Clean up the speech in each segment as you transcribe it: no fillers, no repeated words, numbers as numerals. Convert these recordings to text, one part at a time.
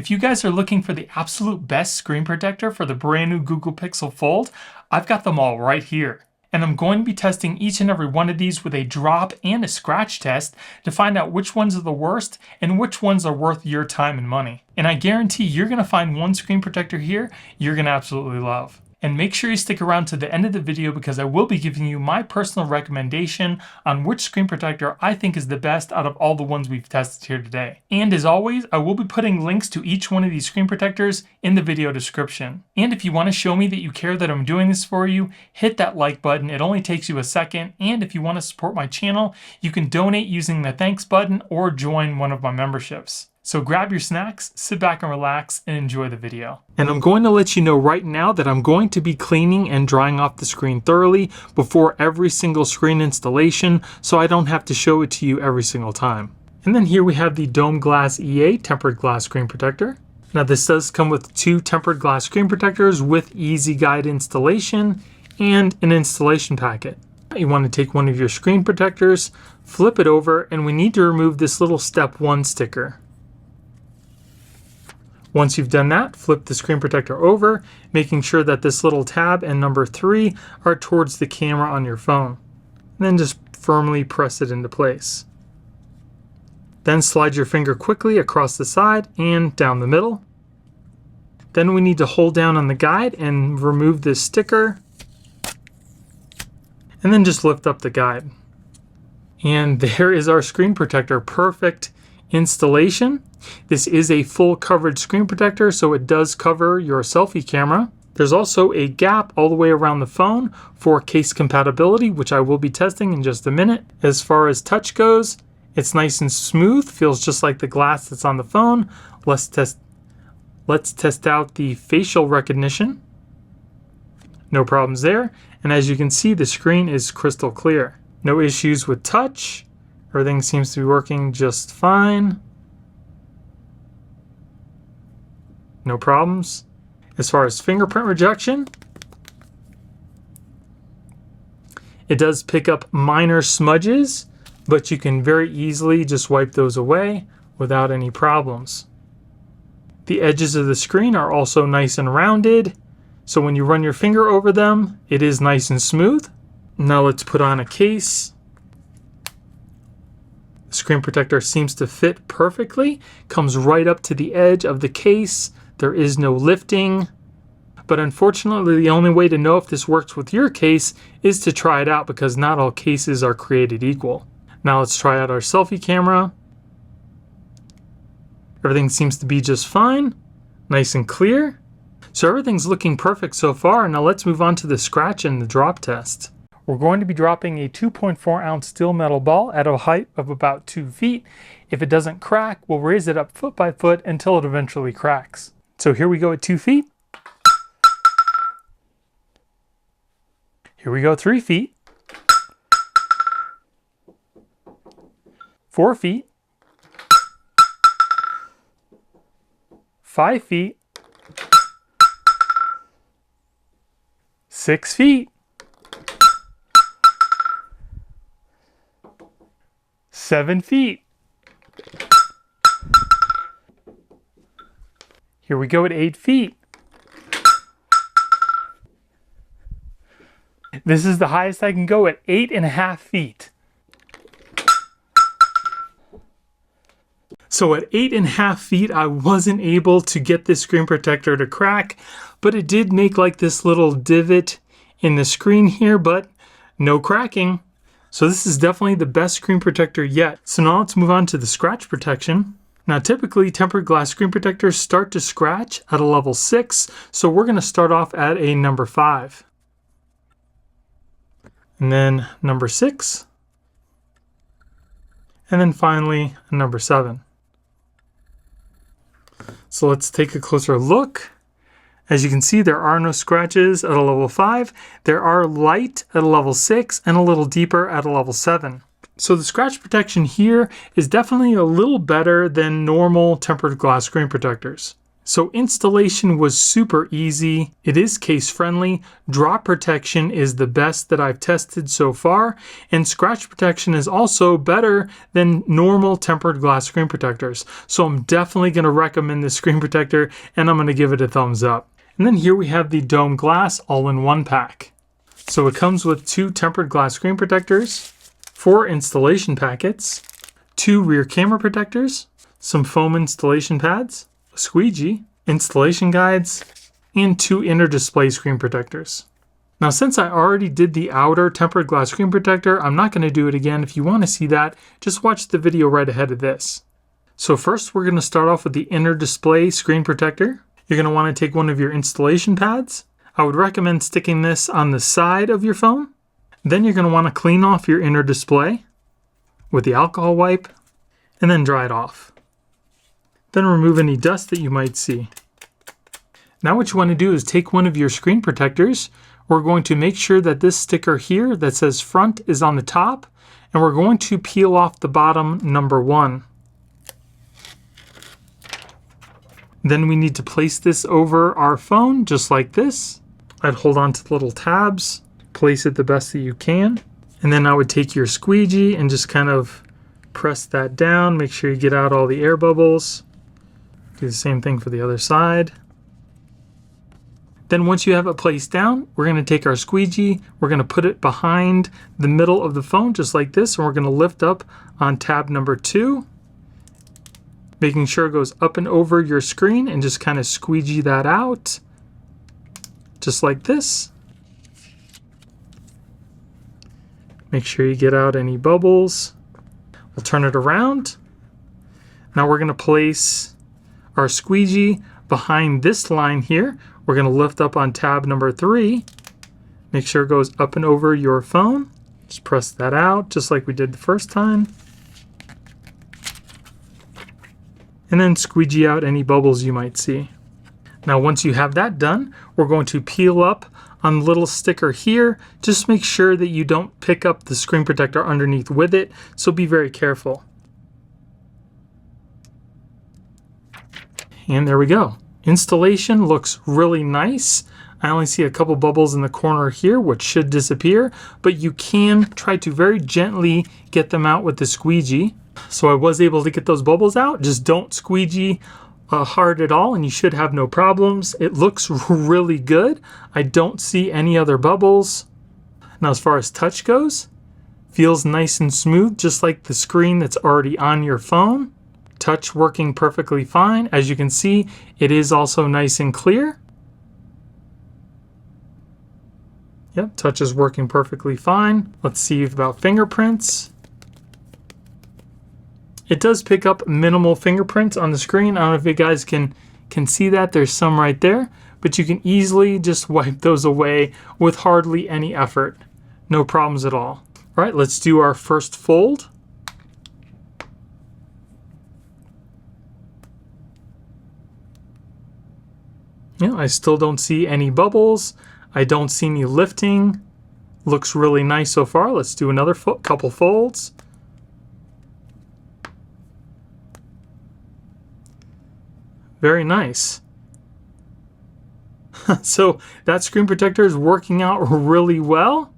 if you guys are looking for the absolute best screen protector for the brand new Google Pixel Fold, I've got them all right here. And I'm going to be testing each and every one of these with a drop and a scratch test to find out which ones are the worst and which ones are worth your time and money. And I guarantee you're going to find one screen protector here you're going to absolutely love. And make sure you stick around to the end of the video because I will be giving you my personal recommendation on which screen protector I think is the best out of all the ones we've tested here today. And as always, I will be putting links to each one of these screen protectors in the video description. And if you want to show me that you care that I'm doing this for you, hit that like button. It only takes you a second. And if you want to support my channel, you can donate using the thanks button or join one of my memberships. So grab your snacks, sit back and relax, and enjoy the video. And I'm going to let you know right now that I'm going to be cleaning and drying off the screen thoroughly before every single screen installation, so I don't have to show it to you every single time. And then here we have the Dome Glass EA tempered glass screen protector. Now this does come with 2 tempered glass screen protectors with easy guide installation and an installation packet. You want to take one of your screen protectors, flip it over, and we need to remove this little step 1 sticker. Once you've done that, flip the screen protector over, making sure that this little tab and number 3 are towards the camera on your phone. And then just firmly press it into place. Then slide your finger quickly across the side and down the middle. Then we need to hold down on the guide and remove this sticker. And then just lift up the guide. And there is our screen protector. Perfect installation. This is a full coverage screen protector, so it does cover your selfie camera. There's also a gap all the way around the phone for case compatibility, which I will be testing in just a minute. As far as touch goes, it's nice and smooth, feels just like the glass that's on the phone. Let's test out the facial recognition. No problems there. And as you can see, the screen is crystal clear. No issues with touch. Everything seems to be working just fine. No problems. As far as fingerprint rejection, it does pick up minor smudges, but you can very easily just wipe those away without any problems. The edges of the screen are also nice and rounded, so when you run your finger over them, it is nice and smooth. Now let's put on a case. The screen protector seems to fit perfectly, comes right up to the edge of the case. There is no lifting, but unfortunately the only way to know if this works with your case is to try it out because not all cases are created equal. Now let's try out our selfie camera. Everything seems to be just fine, nice and clear. So everything's looking perfect so far. Now let's move on to the scratch and the drop test. We're going to be dropping a 2.4 ounce steel metal ball at a height of about 2 feet. If it doesn't crack, we'll raise it up foot by foot until it eventually cracks. So here we go at 2 feet. Here we go 3 feet. 4 feet. 5 feet. 6 feet. 7 feet. Here we go at 8 feet. This is the highest I can go at 8.5 feet. So at 8.5 feet, I wasn't able to get this screen protector to crack, but it did make like this little divot in the screen here, but no cracking. So this is definitely the best screen protector yet. So now let's move on to the scratch protection. Now typically tempered glass screen protectors start to scratch at a level 6, so we're going to start off at a number 5. And then number 6. And then finally a number 7. So let's take a closer look. As you can see, there are no scratches at a level 5. There are light at a level 6 and a little deeper at a level 7. So the scratch protection here is definitely a little better than normal tempered glass screen protectors. So installation was super easy. It is case friendly. Drop protection is the best that I've tested so far. And scratch protection is also better than normal tempered glass screen protectors. So I'm definitely going to recommend this screen protector and I'm going to give it a thumbs up. And then here we have the Dome Glass all-in-one pack. So it comes with 2 tempered glass screen protectors, 4 installation packets, 2 rear camera protectors, some foam installation pads, a squeegee, installation guides, and 2 inner display screen protectors. Now since I already did the outer tempered glass screen protector, I'm not going to do it again. If you want to see that, just watch the video right ahead of this. So first we're going to start off with the inner display screen protector. You're going to want to take one of your installation pads. I would recommend sticking this on the side of your phone. Then you're going to want to clean off your inner display with the alcohol wipe and then dry it off. Then remove any dust that you might see. Now what you want to do is take one of your screen protectors. We're going to make sure that this sticker here that says front is on the top, and we're going to peel off the bottom number 1. Then we need to place this over our phone just like this. I'd hold on to the little tabs, place it the best that you can, and then I would take your squeegee and just kind of press that down. Make sure you get out all the air bubbles. Do the same thing for the other side. Then once you have it placed down, we're going to take our squeegee, we're going to put it behind the middle of the phone just like this, and we're going to lift up on tab number 2, making sure it goes up and over your screen, and just kind of squeegee that out just like this. Make sure you get out any bubbles. We'll turn it around. Now we're going to place our squeegee behind this line here. We're going to lift up on tab number 3. Make sure it goes up and over your phone. Just press that out just like we did the first time. And then squeegee out any bubbles you might see. Now once you have that done, we're going to peel up on the little sticker here. Just make sure that you don't pick up the screen protector underneath with it, so be very careful. And there we go. Installation looks really nice. I only see a couple bubbles in the corner here, which should disappear, but you can try to very gently get them out with the squeegee. So I was able to get those bubbles out. Just don't squeegee hard at all and you should have no problems. It looks really good. I don't see any other bubbles. Now as far as touch goes, feels nice and smooth, just like the screen that's already on your phone. Touch working perfectly fine. As you can see, it is also nice and clear. Yep, touch is working perfectly fine. Let's see about fingerprints. It does pick up minimal fingerprints on the screen. I don't know if you guys can see that. There's some right there, but you can easily just wipe those away with hardly any effort. No problems at all. All right, let's do our first fold. Yeah, I still don't see any bubbles. I don't see any lifting. Looks really nice so far. Let's do another couple folds. Very nice. So that screen protector is working out really well.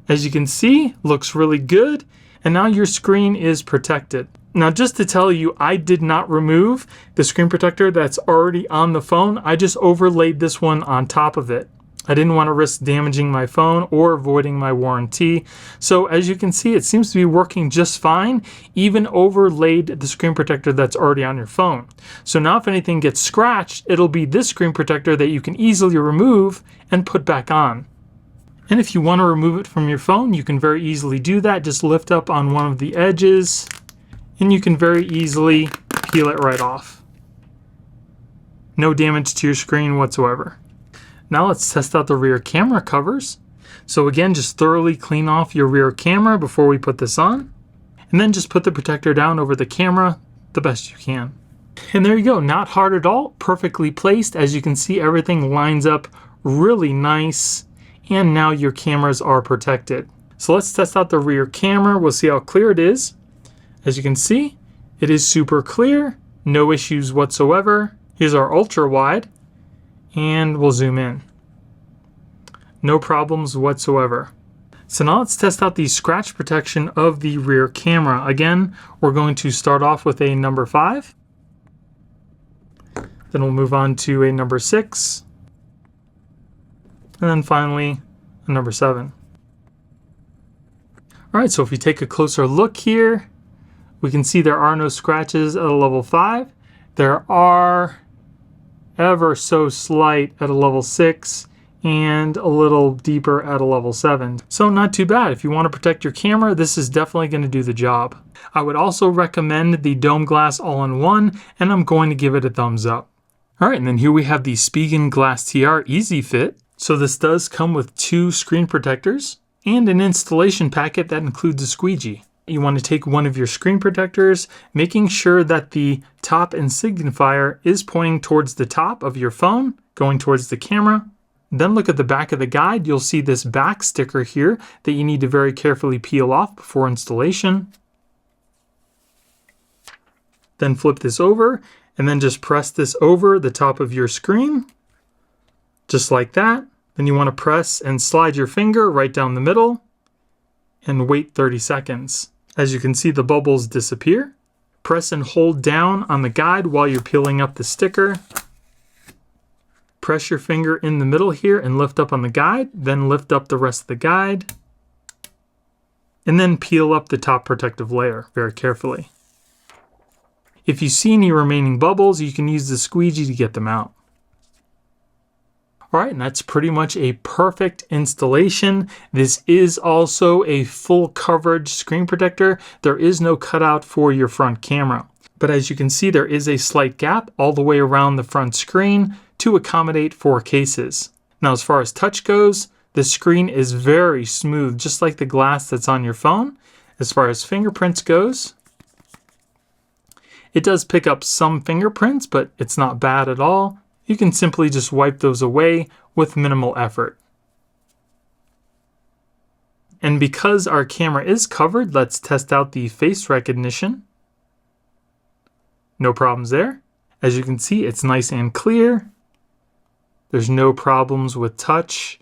As you can see, looks really good. And now your screen is protected. Now just to tell you, I did not remove the screen protector that's already on the phone. I just overlaid this one on top of it. I didn't want to risk damaging my phone or voiding my warranty. So as you can see, it seems to be working just fine, even overlaid the screen protector that's already on your phone. So now if anything gets scratched, it'll be this screen protector that you can easily remove and put back on. And if you want to remove it from your phone, you can very easily do that. Just lift up on one of the edges and you can very easily peel it right off. No damage to your screen whatsoever. Now let's test out the rear camera covers. So again, just thoroughly clean off your rear camera before we put this on. And then just put the protector down over the camera the best you can. And there you go, not hard at all, perfectly placed. As you can see, everything lines up really nice. And now your cameras are protected. So let's test out the rear camera. We'll see how clear it is. As you can see, it is super clear, no issues whatsoever. Here's our ultra wide, and we'll zoom in. No problems whatsoever. So now let's test out the scratch protection of the rear camera. Again, we're going to start off with a number 5. Then we'll move on to a number 6. And then finally, a number 7. Alright, so if we take a closer look here, we can see there are no scratches at a level 5. There are ever so slight at a level 6 and a little deeper at a level 7. So not too bad. If you want to protect your camera, this is definitely going to do the job. I would also recommend the Dome Glass All-in-One, and I'm going to give it a thumbs up. Alright, and then here we have the Spigen Glastr Easy Fit. So this does come with 2 screen protectors and an installation packet that includes a squeegee. You want to take one of your screen protectors, making sure that the top and signifier is pointing towards the top of your phone, going towards the camera. Then look at the back of the guide. You'll see this back sticker here that you need to very carefully peel off before installation. Then flip this over and then just press this over the top of your screen, just like that. Then you want to press and slide your finger right down the middle and wait 30 seconds. As you can see, the bubbles disappear. Press and hold down on the guide while you're peeling up the sticker. Press your finger in the middle here and lift up on the guide, then lift up the rest of the guide, and then peel up the top protective layer very carefully. If you see any remaining bubbles, you can use the squeegee to get them out. Alright, and that's pretty much a perfect installation. This is also a full coverage screen protector. There is no cutout for your front camera. But as you can see, there is a slight gap all the way around the front screen to accommodate for cases. Now, as far as touch goes, the screen is very smooth, just like the glass that's on your phone. As far as fingerprints goes, it does pick up some fingerprints, but it's not bad at all. You can simply just wipe those away with minimal effort. And because our camera is covered, let's test out the face recognition. No problems there. As you can see, it's nice and clear. There's no problems with touch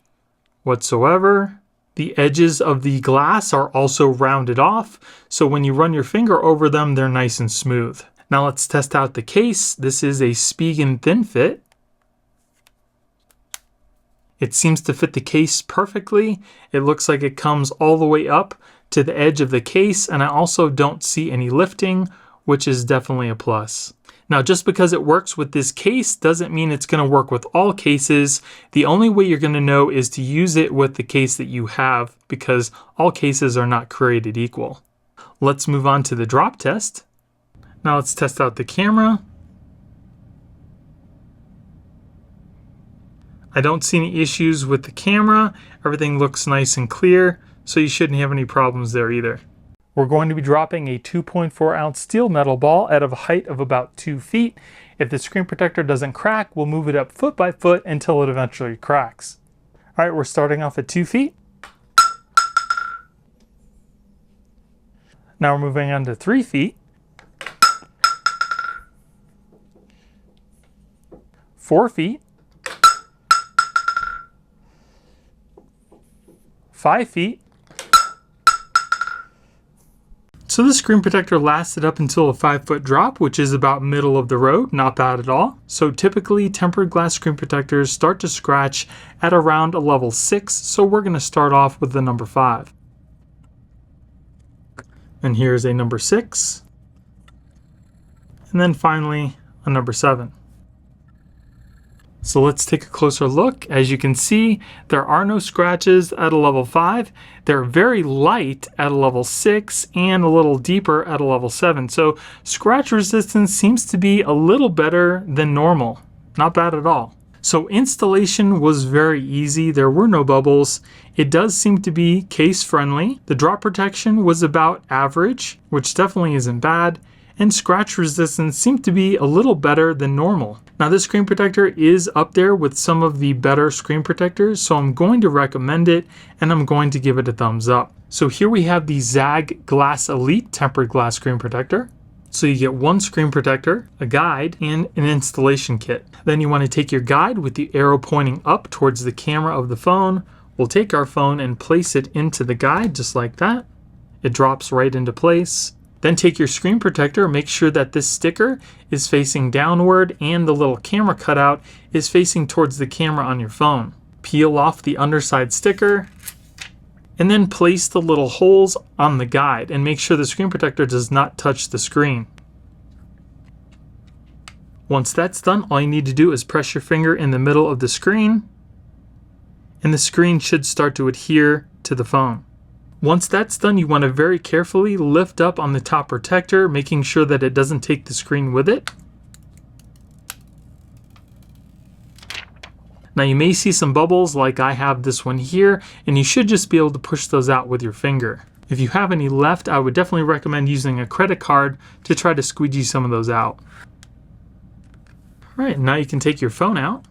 whatsoever. The edges of the glass are also rounded off, so when you run your finger over them, they're nice and smooth. Now let's test out the case. This is a Spigen Thin Fit. It seems to fit the case perfectly. It looks like it comes all the way up to the edge of the case, and I also don't see any lifting, which is definitely a plus. Now, just because it works with this case doesn't mean it's going to work with all cases. The only way you're going to know is to use it with the case that you have, because all cases are not created equal. Let's move on to the drop test. Now let's test out the camera. I don't see any issues with the camera. Everything looks nice and clear, so you shouldn't have any problems there either. We're going to be dropping a 2.4 ounce steel metal ball at a height of about 2 feet. If the screen protector doesn't crack, we'll move it up foot by foot until it eventually cracks. All right, we're starting off at 2 feet. Now we're moving on to 3 feet. 4 feet. 5 feet. So the screen protector lasted up until a 5-foot drop, which is about middle of the road, not bad at all. So typically tempered glass screen protectors start to scratch at around a level 6, so we're going to start off with the number 5. And here's a number 6. And then finally a number 7. So let's take a closer look. As you can see, there are no scratches at a level 5. They're very light at a level 6 and a little deeper at a level 7. So scratch resistance seems to be a little better than normal. Not bad at all. So installation was very easy. There were no bubbles. It does seem to be case friendly. The drop protection was about average, which definitely isn't bad. And scratch resistance seemed to be a little better than normal. Now this screen protector is up there with some of the better screen protectors, so I'm going to recommend it and I'm going to give it a thumbs up. So here we have the Zagg Glass Elite tempered glass screen protector. So you get one screen protector, a guide, and an installation kit. Then you want to take your guide with the arrow pointing up towards the camera of the phone. We'll take our phone and place it into the guide just like that. It drops right into place. Then take your screen protector, make sure that this sticker is facing downward and the little camera cutout is facing towards the camera on your phone. Peel off the underside sticker and then place the little holes on the guide and make sure the screen protector does not touch the screen. Once that's done, all you need to do is press your finger in the middle of the screen and the screen should start to adhere to the phone. Once that's done, you want to very carefully lift up on the top protector, making sure that it doesn't take the screen with it. Now you may see some bubbles like I have this one here, and you should just be able to push those out with your finger. If you have any left, I would definitely recommend using a credit card to try to squeegee some of those out. All right, now you can take your phone out.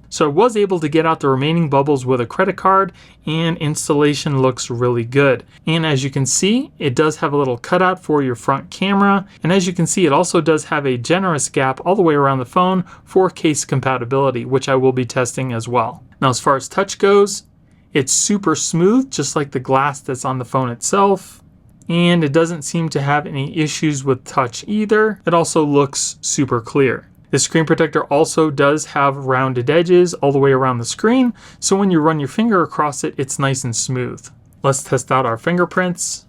So I was able to get out the remaining bubbles with a credit card and installation looks really good. And as you can see, it does have a little cutout for your front camera. And as you can see, it also does have a generous gap all the way around the phone for case compatibility, which I will be testing as well. Now, as far as touch goes, it's super smooth, just like the glass that's on the phone itself. And it doesn't seem to have any issues with touch either. It also looks super clear. The screen protector also does have rounded edges all the way around the screen, so when you run your finger across it, it's nice and smooth. Let's test out our fingerprints.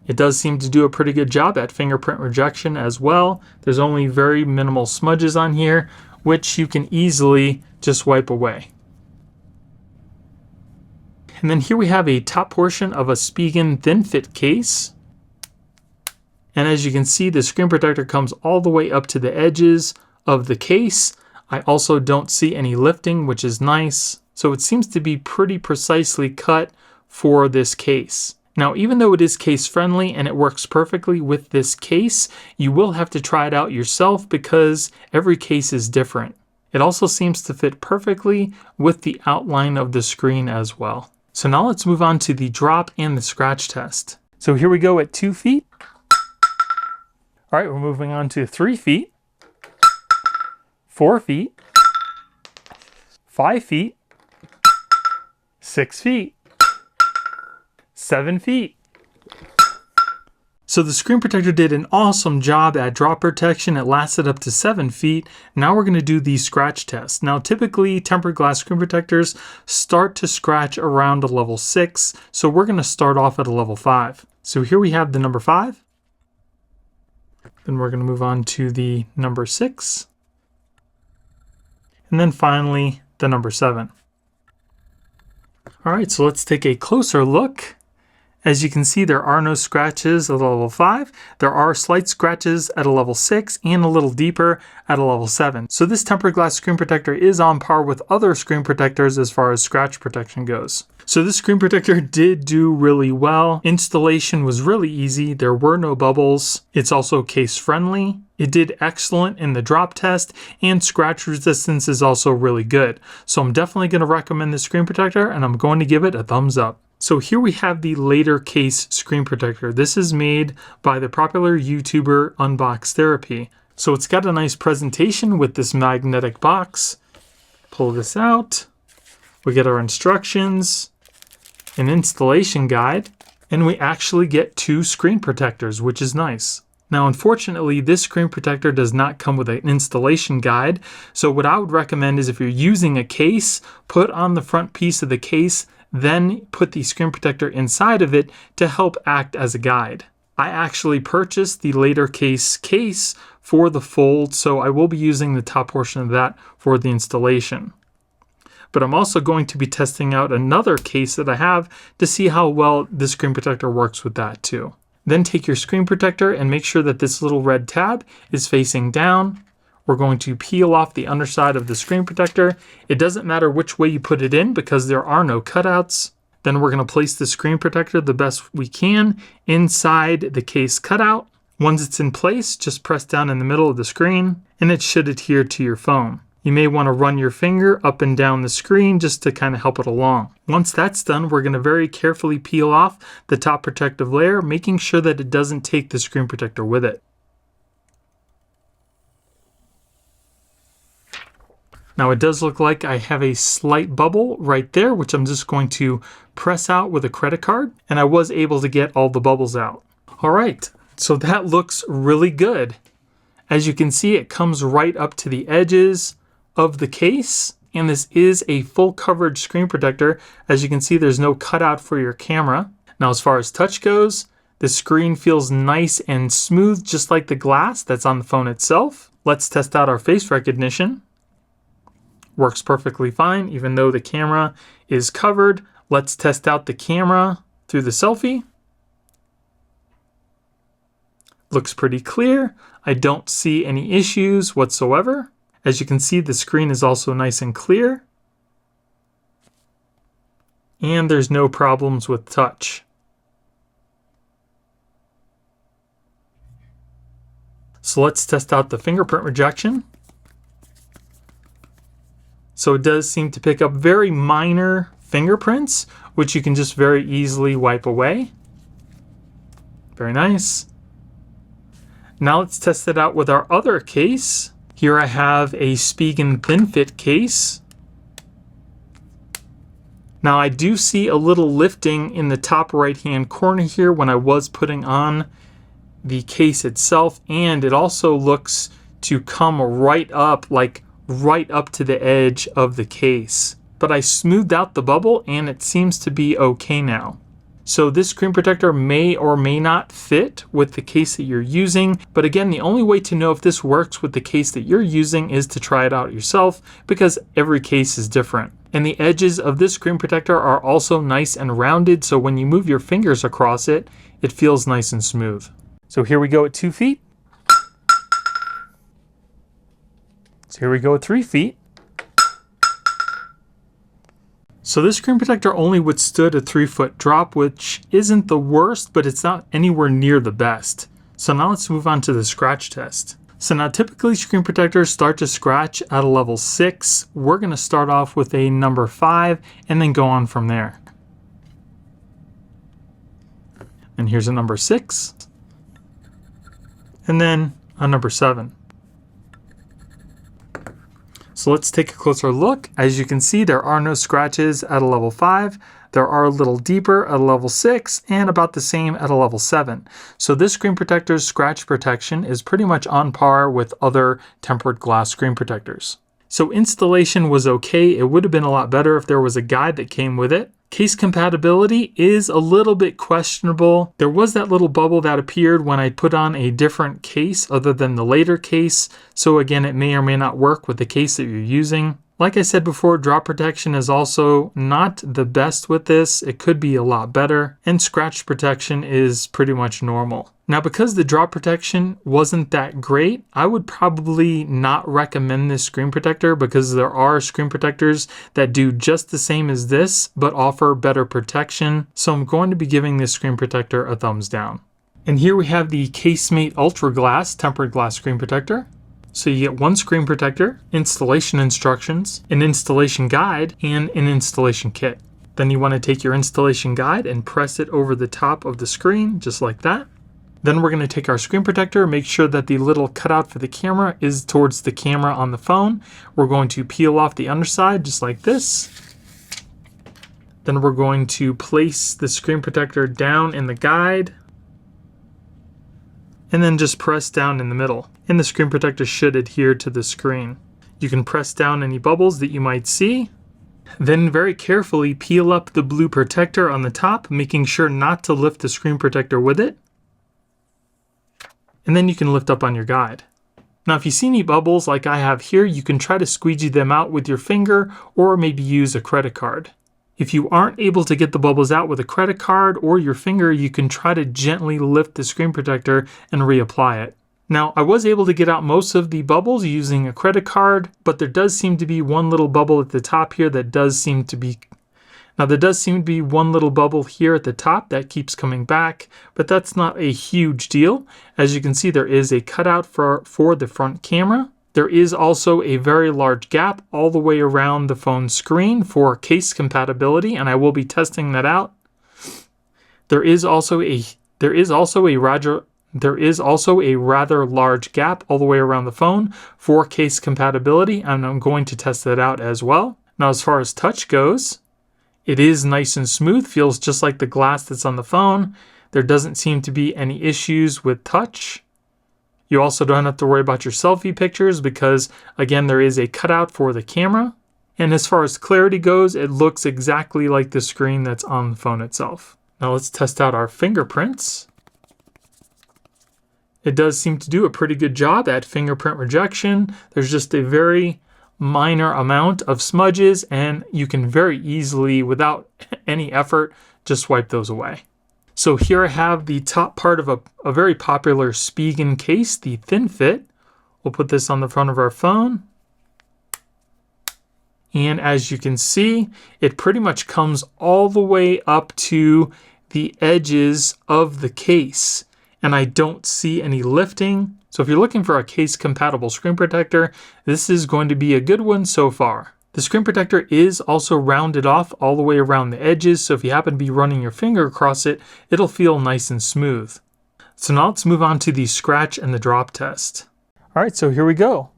It does seem to do a pretty good job at fingerprint rejection as well. There's only very minimal smudges on here, which you can easily just wipe away. And then here we have a top portion of a Spigen thin fit case. And as you can see, the screen protector comes all the way up to the edges of the case. I also don't see any lifting, which is nice. So it seems to be pretty precisely cut for this case. Now, even though it is case friendly and it works perfectly with this case, you will have to try it out yourself because every case is different. It also seems to fit perfectly with the outline of the screen as well. So now let's move on to the drop and the scratch test. So here we go at 2 feet. All right, we're moving on to 3 feet, 4 feet, 5 feet, 6 feet, 7 feet. So the screen protector did an awesome job at drop protection. It lasted up to 7 feet. Now we're going to do the scratch test. Now typically tempered glass screen protectors start to scratch around a level 6. So we're going to start off at a level 5. So here we have the number 5. Then we're going to move on to the number 6. And then finally, the number 7. All right, so let's take a closer look. As you can see, there are no scratches at a level 5. There are slight scratches at a level 6 and a little deeper at a level 7. So this tempered glass screen protector is on par with other screen protectors as far as scratch protection goes. So this screen protector did do really well. Installation was really easy. There were no bubbles. It's also case friendly. It did excellent in the drop test, and scratch resistance is also really good. So I'm definitely going to recommend this screen protector, and I'm going to give it a thumbs up. So here we have the Latercase screen protector. This is made by the popular YouTuber Unbox Therapy. So it's got a nice presentation with this magnetic box. Pull this out. We get our instructions, an installation guide, and we actually get 2 screen protectors, which is nice. Now, unfortunately, this screen protector does not come with an installation guide. So what I would recommend is if you're using a case, put on the front piece of the case, then put the screen protector inside of it to help act as a guide. I actually purchased the Latercase case for the fold, so I will be using the top portion of that for the installation. But I'm also going to be testing out another case that I have to see how well this screen protector works with that too. Then take your screen protector and make sure that this little red tab is facing down. We're going to peel off the underside of the screen protector. It doesn't matter which way you put it in because there are no cutouts. Then we're going to place the screen protector the best we can inside the case cutout. Once it's in place, just press down in the middle of the screen and it should adhere to your phone. You may want to run your finger up and down the screen just to kind of help it along. Once that's done, we're going to very carefully peel off the top protective layer, making sure that it doesn't take the screen protector with it. Now it does look like I have a slight bubble right there, which I'm just going to press out with a credit card, and I was able to get all the bubbles out. All right, so that looks really good. As you can see, it comes right up to the edges of the case, and this is a full coverage screen protector. As you can see, there's no cutout for your camera. Now, as far as touch goes, the screen feels nice and smooth, just like the glass that's on the phone itself. Let's test out our face recognition. Works perfectly fine, even though the camera is covered. Let's test out the camera through the selfie. Looks pretty clear. I don't see any issues whatsoever. As you can see, the screen is also nice and clear. And there's no problems with touch. So let's test out the fingerprint rejection. So it does seem to pick up very minor fingerprints, which you can just very easily wipe away. Very nice. Now let's test it out with our other case. Here I have a Spigen Thin Fit case. Now I do see a little lifting in the top right hand corner here when I was putting on the case itself, and it also looks to come right up, like right up to the edge of the case. But I smoothed out the bubble and it seems to be okay now. So this screen protector may or may not fit with the case that you're using, but again, the only way to know if this works with the case that you're using is to try it out yourself, because every case is different. And the edges of this screen protector are also nice and rounded, so when you move your fingers across it, it feels nice and smooth. So here we go at 2 feet. So here we go at 3 feet. So this screen protector only withstood a 3-foot drop, which isn't the worst, but it's not anywhere near the best. So now let's move on to the scratch test. So now typically screen protectors start to scratch at a level 6. We're going to start off with a number 5 and then go on from there. And here's a number 6. And then a number 7. So let's take a closer look. As you can see, there are no scratches at a level 5. There are a little deeper at a level 6 and about the same at a level 7. So this screen protector's scratch protection is pretty much on par with other tempered glass screen protectors. So installation was okay. It would have been a lot better if there was a guide that came with it. Case compatibility is a little bit questionable. There was that little bubble that appeared when I put on a different case other than the Latercase. So again, it may or may not work with the case that you're using. Like I said before, drop protection is also not the best with this. It could be a lot better. And scratch protection is pretty much normal. Now, because the drop protection wasn't that great, I would probably not recommend this screen protector, because there are screen protectors that do just the same as this, but offer better protection. So I'm going to be giving this screen protector a thumbs down. And here we have the Casemate Ultra Glass tempered glass screen protector. So you get one screen protector, installation instructions, an installation guide, and an installation kit. Then you want to take your installation guide and press it over the top of the screen, just like that. Then we're going to take our screen protector, make sure that the little cutout for the camera is towards the camera on the phone. We're going to peel off the underside, just like this. Then we're going to place the screen protector down in the guide, and then just press down in the middle. And the screen protector should adhere to the screen. You can press down any bubbles that you might see. Then very carefully peel up the blue protector on the top, making sure not to lift the screen protector with it. And then you can lift up on your guide. Now, if you see any bubbles like I have here, you can try to squeegee them out with your finger or maybe use a credit card. If you aren't able to get the bubbles out with a credit card or your finger, you can try to gently lift the screen protector and reapply it. Now, I was able to get out most of the bubbles using a credit card, but there does seem to be one little bubble at the top here that does seem to be... Now, there does seem to be one little bubble here at the top that keeps coming back, but that's not a huge deal. As you can see, there is a cutout for the front camera. There is also a very large gap all the way around the phone screen for case compatibility, and I will be testing that out. There is also a rather large gap all the way around the phone for case compatibility, and I'm going to test that out as well. Now, as far as touch goes, it is nice and smooth, feels just like the glass that's on the phone. There doesn't seem to be any issues with touch. You also don't have to worry about your selfie pictures because, again, there is a cutout for the camera. And as far as clarity goes, it looks exactly like the screen that's on the phone itself. Now let's test out our fingerprints. It does seem to do a pretty good job at fingerprint rejection. There's just a very minor amount of smudges, and you can very easily, without any effort, just wipe those away. So here I have the top part of a very popular Spigen case, the thin fit. We'll put this on the front of our phone. And as you can see, it pretty much comes all the way up to the edges of the case. And I don't see any lifting. So if you're looking for a case compatible screen protector, this is going to be a good one so far. The screen protector is also rounded off all the way around the edges, so if you happen to be running your finger across it, it'll feel nice and smooth. So now let's move on to the scratch and the drop test. All right, so here we go.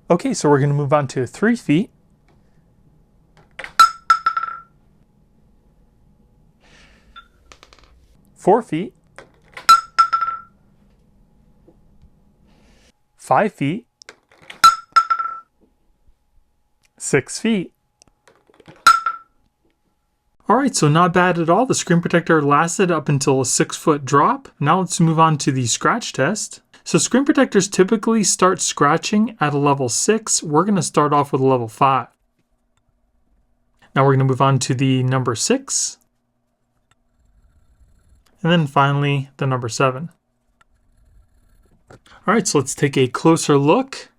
Okay, so we're going to move on to 3 feet. 4 feet. 5 feet, 6 feet. All right, so not bad at all. The screen protector lasted up until a 6-foot drop. Now let's move on to the scratch test. So screen protectors typically start scratching at a level 6. We're going to start off with a level 5. Now we're going to move on to the number 6. And then finally the number 7. All right, so let's take a closer look.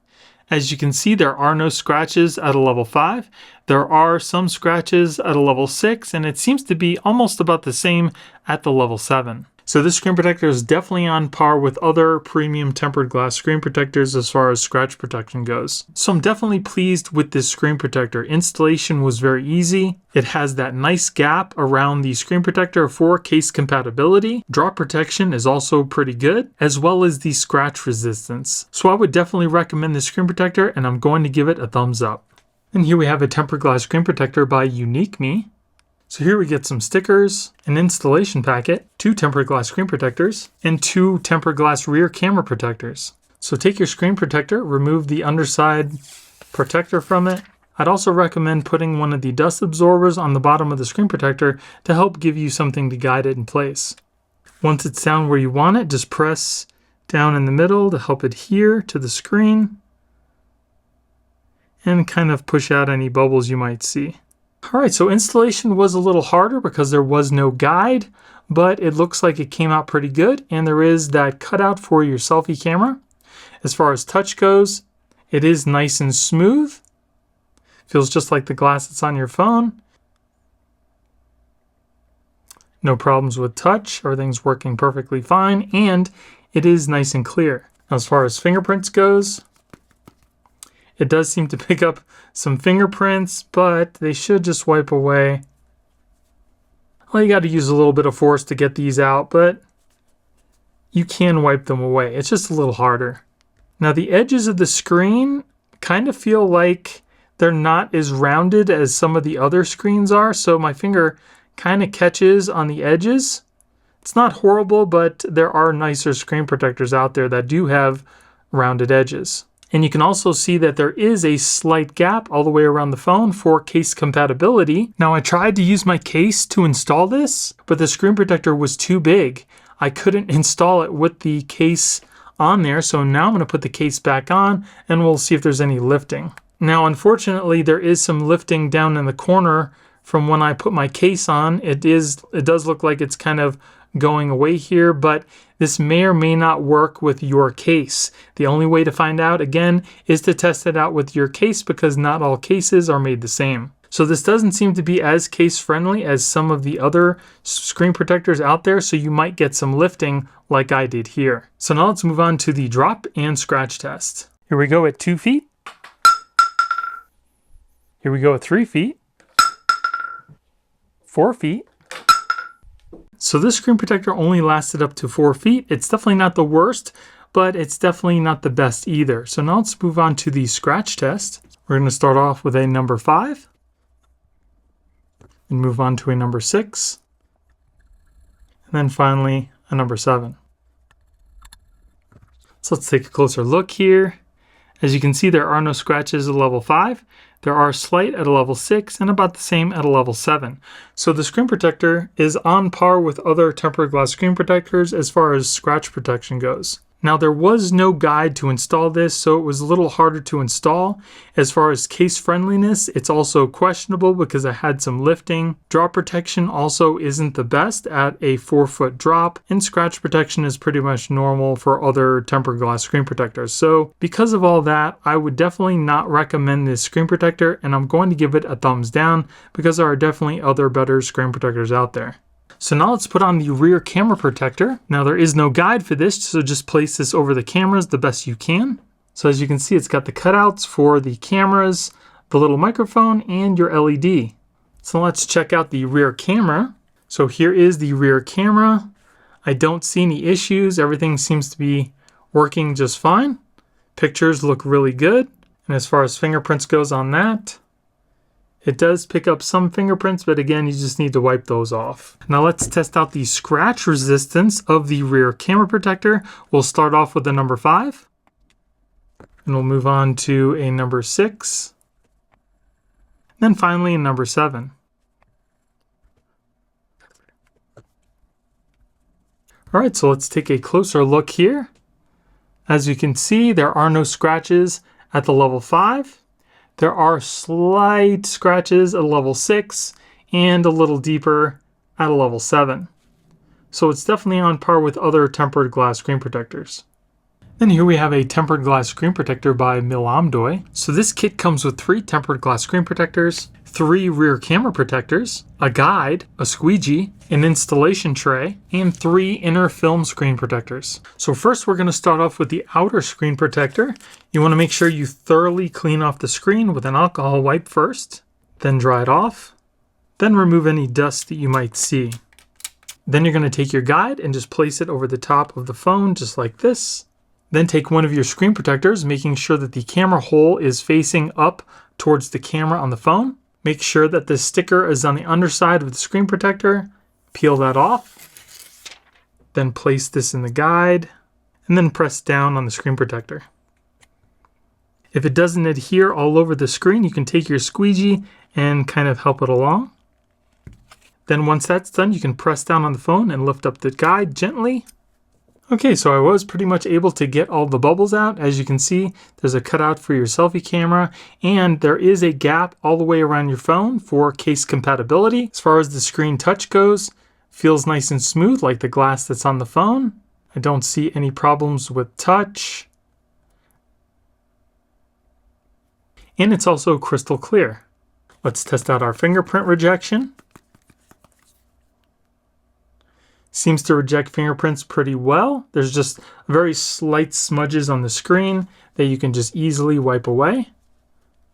As you can see, there are no scratches at a level 5. There are some scratches at a level 6, and it seems to be almost about the same at the level 7. So this screen protector is definitely on par with other premium tempered glass screen protectors as far as scratch protection goes. So I'm definitely pleased with this screen protector. Installation was very easy. It has that nice gap around the screen protector for case compatibility. Drop protection is also pretty good, as well as the scratch resistance. So I would definitely recommend this screen protector, and I'm going to give it a thumbs up. And here we have a tempered glass screen protector by Uniqueme. So here we get some stickers, an installation packet, 2 tempered glass screen protectors, and 2 tempered glass rear camera protectors. So take your screen protector, remove the underside protector from it. I'd also recommend putting one of the dust absorbers on the bottom of the screen protector to help give you something to guide it in place. Once it's down where you want it, just press down in the middle to help adhere to the screen and kind of push out any bubbles you might see. All right, so installation was a little harder because there was no guide, but it looks like it came out pretty good, and there is that cutout for your selfie camera. As far as touch goes, it is nice and smooth. Feels just like the glass that's on your phone. No problems with touch, everything's working perfectly fine, and it is nice and clear. As far as fingerprints goes, it does seem to pick up some fingerprints, but they should just wipe away. Well, you got to use a little bit of force to get these out, but you can wipe them away. It's just a little harder. Now the edges of the screen kind of feel like they're not as rounded as some of the other screens are, so my finger kind of catches on the edges. It's not horrible, but there are nicer screen protectors out there that do have rounded edges. And you can also see that there is a slight gap all the way around the phone for case compatibility. Now I tried to use my case to install this, but the screen protector was too big. I couldn't install it with the case on there, so now I'm going to put the case back on and we'll see if there's any lifting. Now unfortunately there is some lifting down in the corner from when I put my case on. It does look like it's kind of going away here, but this may or may not work with your case. The only way to find out, again, is to test it out with your case because not all cases are made the same. So this doesn't seem to be as case friendly as some of the other screen protectors out there, so you might get some lifting like I did here. So now let's move on to the drop and scratch test. Here we go at 2 feet. Here we go at 3 feet. 4 feet. So this screen protector only lasted up to 4 feet. It's definitely not the worst, but it's definitely not the best either. So now let's move on to the scratch test. We're going to start off with a number 5 and move on to a number 6 and then finally a number 7. So let's take a closer look here. As you can see, there are no scratches at level 5. There are slight at a level 6 and about the same at a level 7. So the screen protector is on par with other tempered glass screen protectors as far as scratch protection goes. Now there was no guide to install this, so it was a little harder to install. As far as case friendliness, it's also questionable because I had some lifting. Drop protection also isn't the best at a 4-foot drop, and scratch protection is pretty much normal for other tempered glass screen protectors. So because of all that, I would definitely not recommend this screen protector, and I'm going to give it a thumbs down because there are definitely other better screen protectors out there. So now let's put on the rear camera protector. Now there is no guide for this, so just place this over the cameras the best you can. So as you can see, it's got the cutouts for the cameras, the little microphone, and your LED. So let's check out the rear camera. So here is the rear camera. I don't see any issues. Everything seems to be working just fine. Pictures look really good. And as far as fingerprints goes on that, it does pick up some fingerprints, but again, you just need to wipe those off. Now let's test out the scratch resistance of the rear camera protector. We'll start off with the number 5. And we'll move on to a number 6. And then finally a number 7. All right, so let's take a closer look here. As you can see, there are no scratches at the level 5. There are slight scratches at level 6 and a little deeper at a level 7. So it's definitely on par with other tempered glass screen protectors. Then here we have a tempered glass screen protector by Milomdoi. So this kit comes with 3 tempered glass screen protectors, 3 rear camera protectors, a guide, a squeegee, an installation tray, and 3 inner film screen protectors. So first we're going to start off with the outer screen protector. You want to make sure you thoroughly clean off the screen with an alcohol wipe first, then dry it off, then remove any dust that you might see. Then you're going to take your guide and just place it over the top of the phone just like this. Then take one of your screen protectors, making sure that the camera hole is facing up towards the camera on the phone. Make sure that the sticker is on the underside of the screen protector. Peel that off. Then place this in the guide, and then press down on the screen protector. If it doesn't adhere all over the screen, you can take your squeegee and kind of help it along. Then once that's done, you can press down on the phone and lift up the guide gently. Okay, so I was pretty much able to get all the bubbles out. As you can see, there's a cutout for your selfie camera, and there is a gap all the way around your phone for case compatibility. As far as the screen touch goes, feels nice and smooth like the glass that's on the phone. I don't see any problems with touch. And it's also crystal clear. Let's test out our fingerprint rejection. Seems to reject fingerprints pretty well. There's just very slight smudges on the screen that you can just easily wipe away.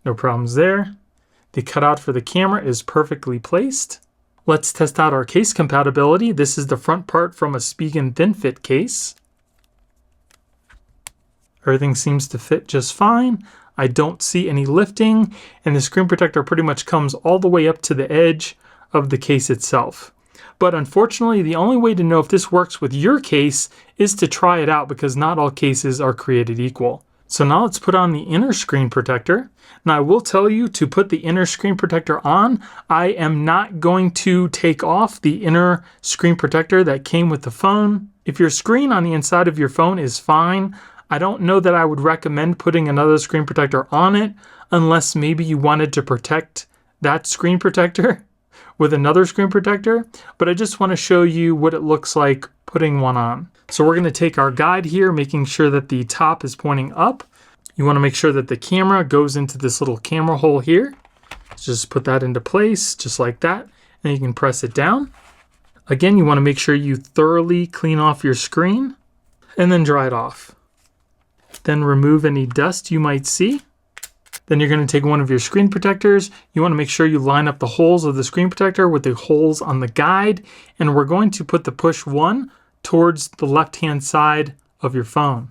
No problems there. The cutout for the camera is perfectly placed. Let's test out our case compatibility. This is the front part from a Spigen thin fit case. Everything seems to fit just fine. I don't see any lifting, and the screen protector pretty much comes all the way up to the edge of the case itself. But unfortunately, the only way to know if this works with your case is to try it out because not all cases are created equal. So now let's put on the inner screen protector. Now I will tell you to put the inner screen protector on. I am not going to take off the inner screen protector that came with the phone. If your screen on the inside of your phone is fine, I don't know that I would recommend putting another screen protector on it unless maybe you wanted to protect that screen protector with another screen protector, but I just want to show you what it looks like putting one on. So we're going to take our guide here, making sure that the top is pointing up. You want to make sure that the camera goes into this little camera hole here. Just put that into place just like that, and you can press it down. Again, you want to make sure you thoroughly clean off your screen and then dry it off. Then remove any dust you might see. Then you're going to take one of your screen protectors. You want to make sure you line up the holes of the screen protector with the holes on the guide, and we're going to put the push 1 towards the left-hand side of your phone.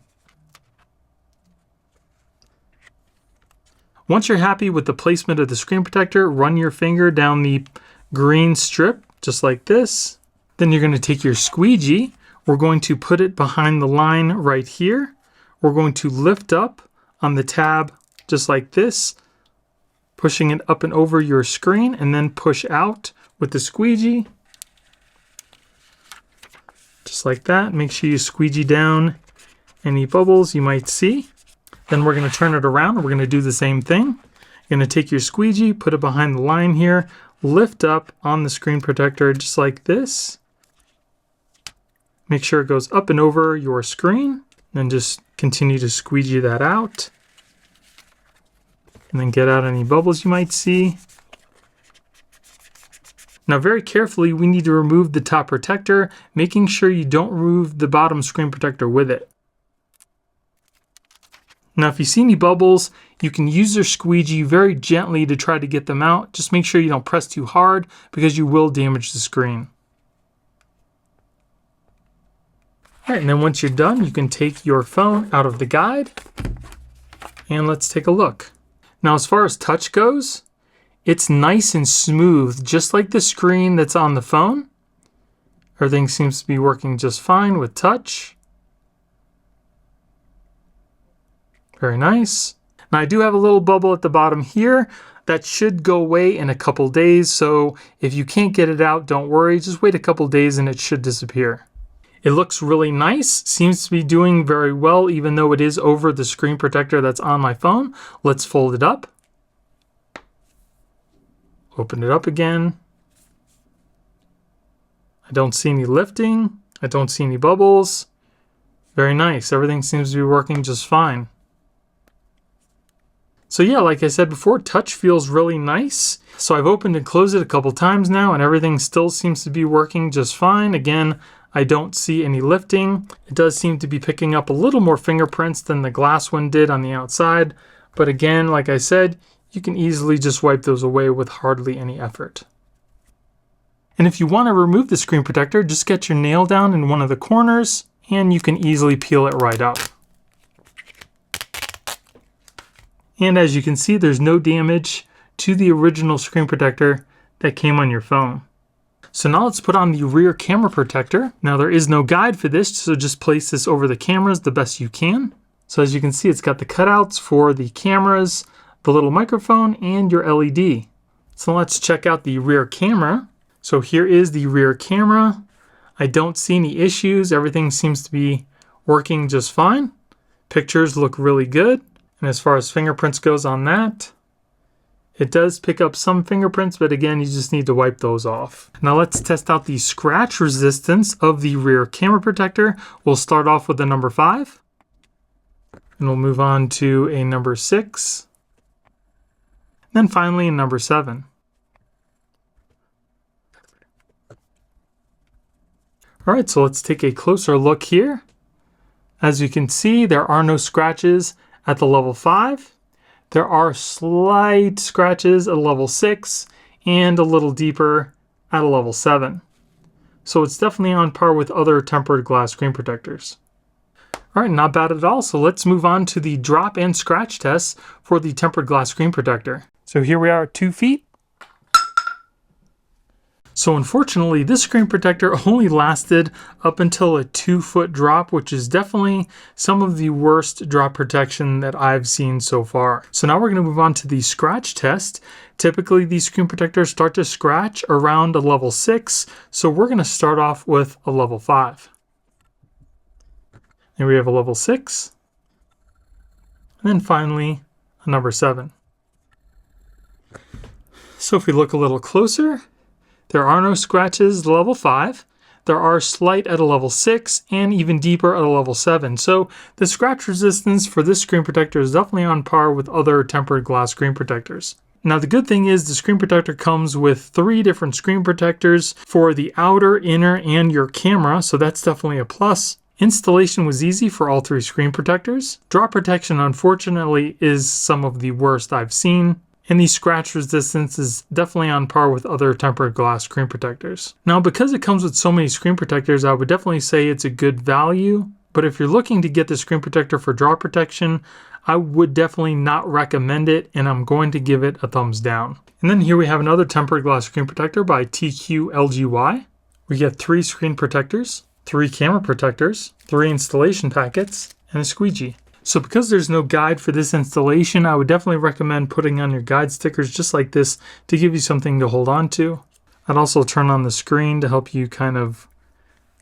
Once you're happy with the placement of the screen protector, run your finger down the green strip, just like this. Then you're going to take your squeegee. We're going to put it behind the line right here. We're going to lift up on the tab just like this, pushing it up and over your screen, and then push out with the squeegee. Just like that. Make sure you squeegee down any bubbles you might see. Then we're going to turn it around. We're going to do the same thing. You're going to take your squeegee, put it behind the line here, lift up on the screen protector just like this. Make sure it goes up and over your screen. Then just continue to squeegee that out. And then get out any bubbles you might see. Now very carefully, we need to remove the top protector, making sure you don't remove the bottom screen protector with it. Now if you see any bubbles, you can use your squeegee very gently to try to get them out. Just make sure you don't press too hard because you will damage the screen. Alright, and then once you're done, you can take your phone out of the guide. And let's take a look. Now as far as touch goes, it's nice and smooth, just like the screen that's on the phone. Everything seems to be working just fine with touch. Very nice. Now I do have a little bubble at the bottom here. That should go away in a couple days, so if you can't get it out, don't worry. Just wait a couple days and it should disappear. It looks really nice, seems to be doing very well even though it is over the screen protector that's on my phone. Let's fold it up. Open it up again. I don't see any lifting. I don't see any bubbles. Very nice. Everything seems to be working just fine. So yeah, like I said before, touch feels really nice. So I've opened and closed it a couple times now and everything still seems to be working just fine. Again, I don't see any lifting. It does seem to be picking up a little more fingerprints than the glass one did on the outside. But again, like I said, you can easily just wipe those away with hardly any effort. And if you want to remove the screen protector, just get your nail down in one of the corners and you can easily peel it right up. And as you can see, there's no damage to the original screen protector that came on your phone. So now let's put on the rear camera protector. Now there is no guide for this, so just place this over the cameras the best you can. So as you can see, it's got the cutouts for the cameras, the little microphone, and your LED. So let's check out the rear camera. So here is the rear camera. I don't see any issues. Everything seems to be working just fine. Pictures look really good. And as far as fingerprints goes on that, it does pick up some fingerprints, but again, you just need to wipe those off. Now let's test out the scratch resistance of the rear camera protector. We'll start off with the number 5. And we'll move on to a number 6. Then finally a number 7. Alright, so let's take a closer look here. As you can see, there are no scratches at the level 5. There are slight scratches at level 6 and a little deeper at a level 7. So it's definitely on par with other tempered glass screen protectors. Alright, not bad at all. So let's move on to the drop and scratch tests for the tempered glass screen protector. So here we are at 2 feet. So unfortunately, this screen protector only lasted up until a 2-foot drop, which is definitely some of the worst drop protection that I've seen so far. So now we're going to move on to the scratch test. Typically, these screen protectors start to scratch around a level 6. So we're going to start off with a level 5. Here we have a level 6. And then finally, a number 7. So if we look a little closer, there are no scratches at level 5. There are slight at a level 6 and even deeper at a level 7. So the scratch resistance for this screen protector is definitely on par with other tempered glass screen protectors. Now the good thing is the screen protector comes with 3 different screen protectors for the outer, inner, and your camera, so that's definitely a plus. Installation was easy for all 3 screen protectors. Drop protection, unfortunately, is some of the worst I've seen. And the scratch resistance is definitely on par with other tempered glass screen protectors. Now, because it comes with so many screen protectors, I would definitely say it's a good value. But if you're looking to get the screen protector for drop protection, I would definitely not recommend it, and I'm going to give it a thumbs down. And then here we have another tempered glass screen protector by TQLGY. We get 3 screen protectors, 3 camera protectors, 3 installation packets, and a squeegee. So because there's no guide for this installation, I would definitely recommend putting on your guide stickers just like this to give you something to hold on to. I'd also turn on the screen to help you kind of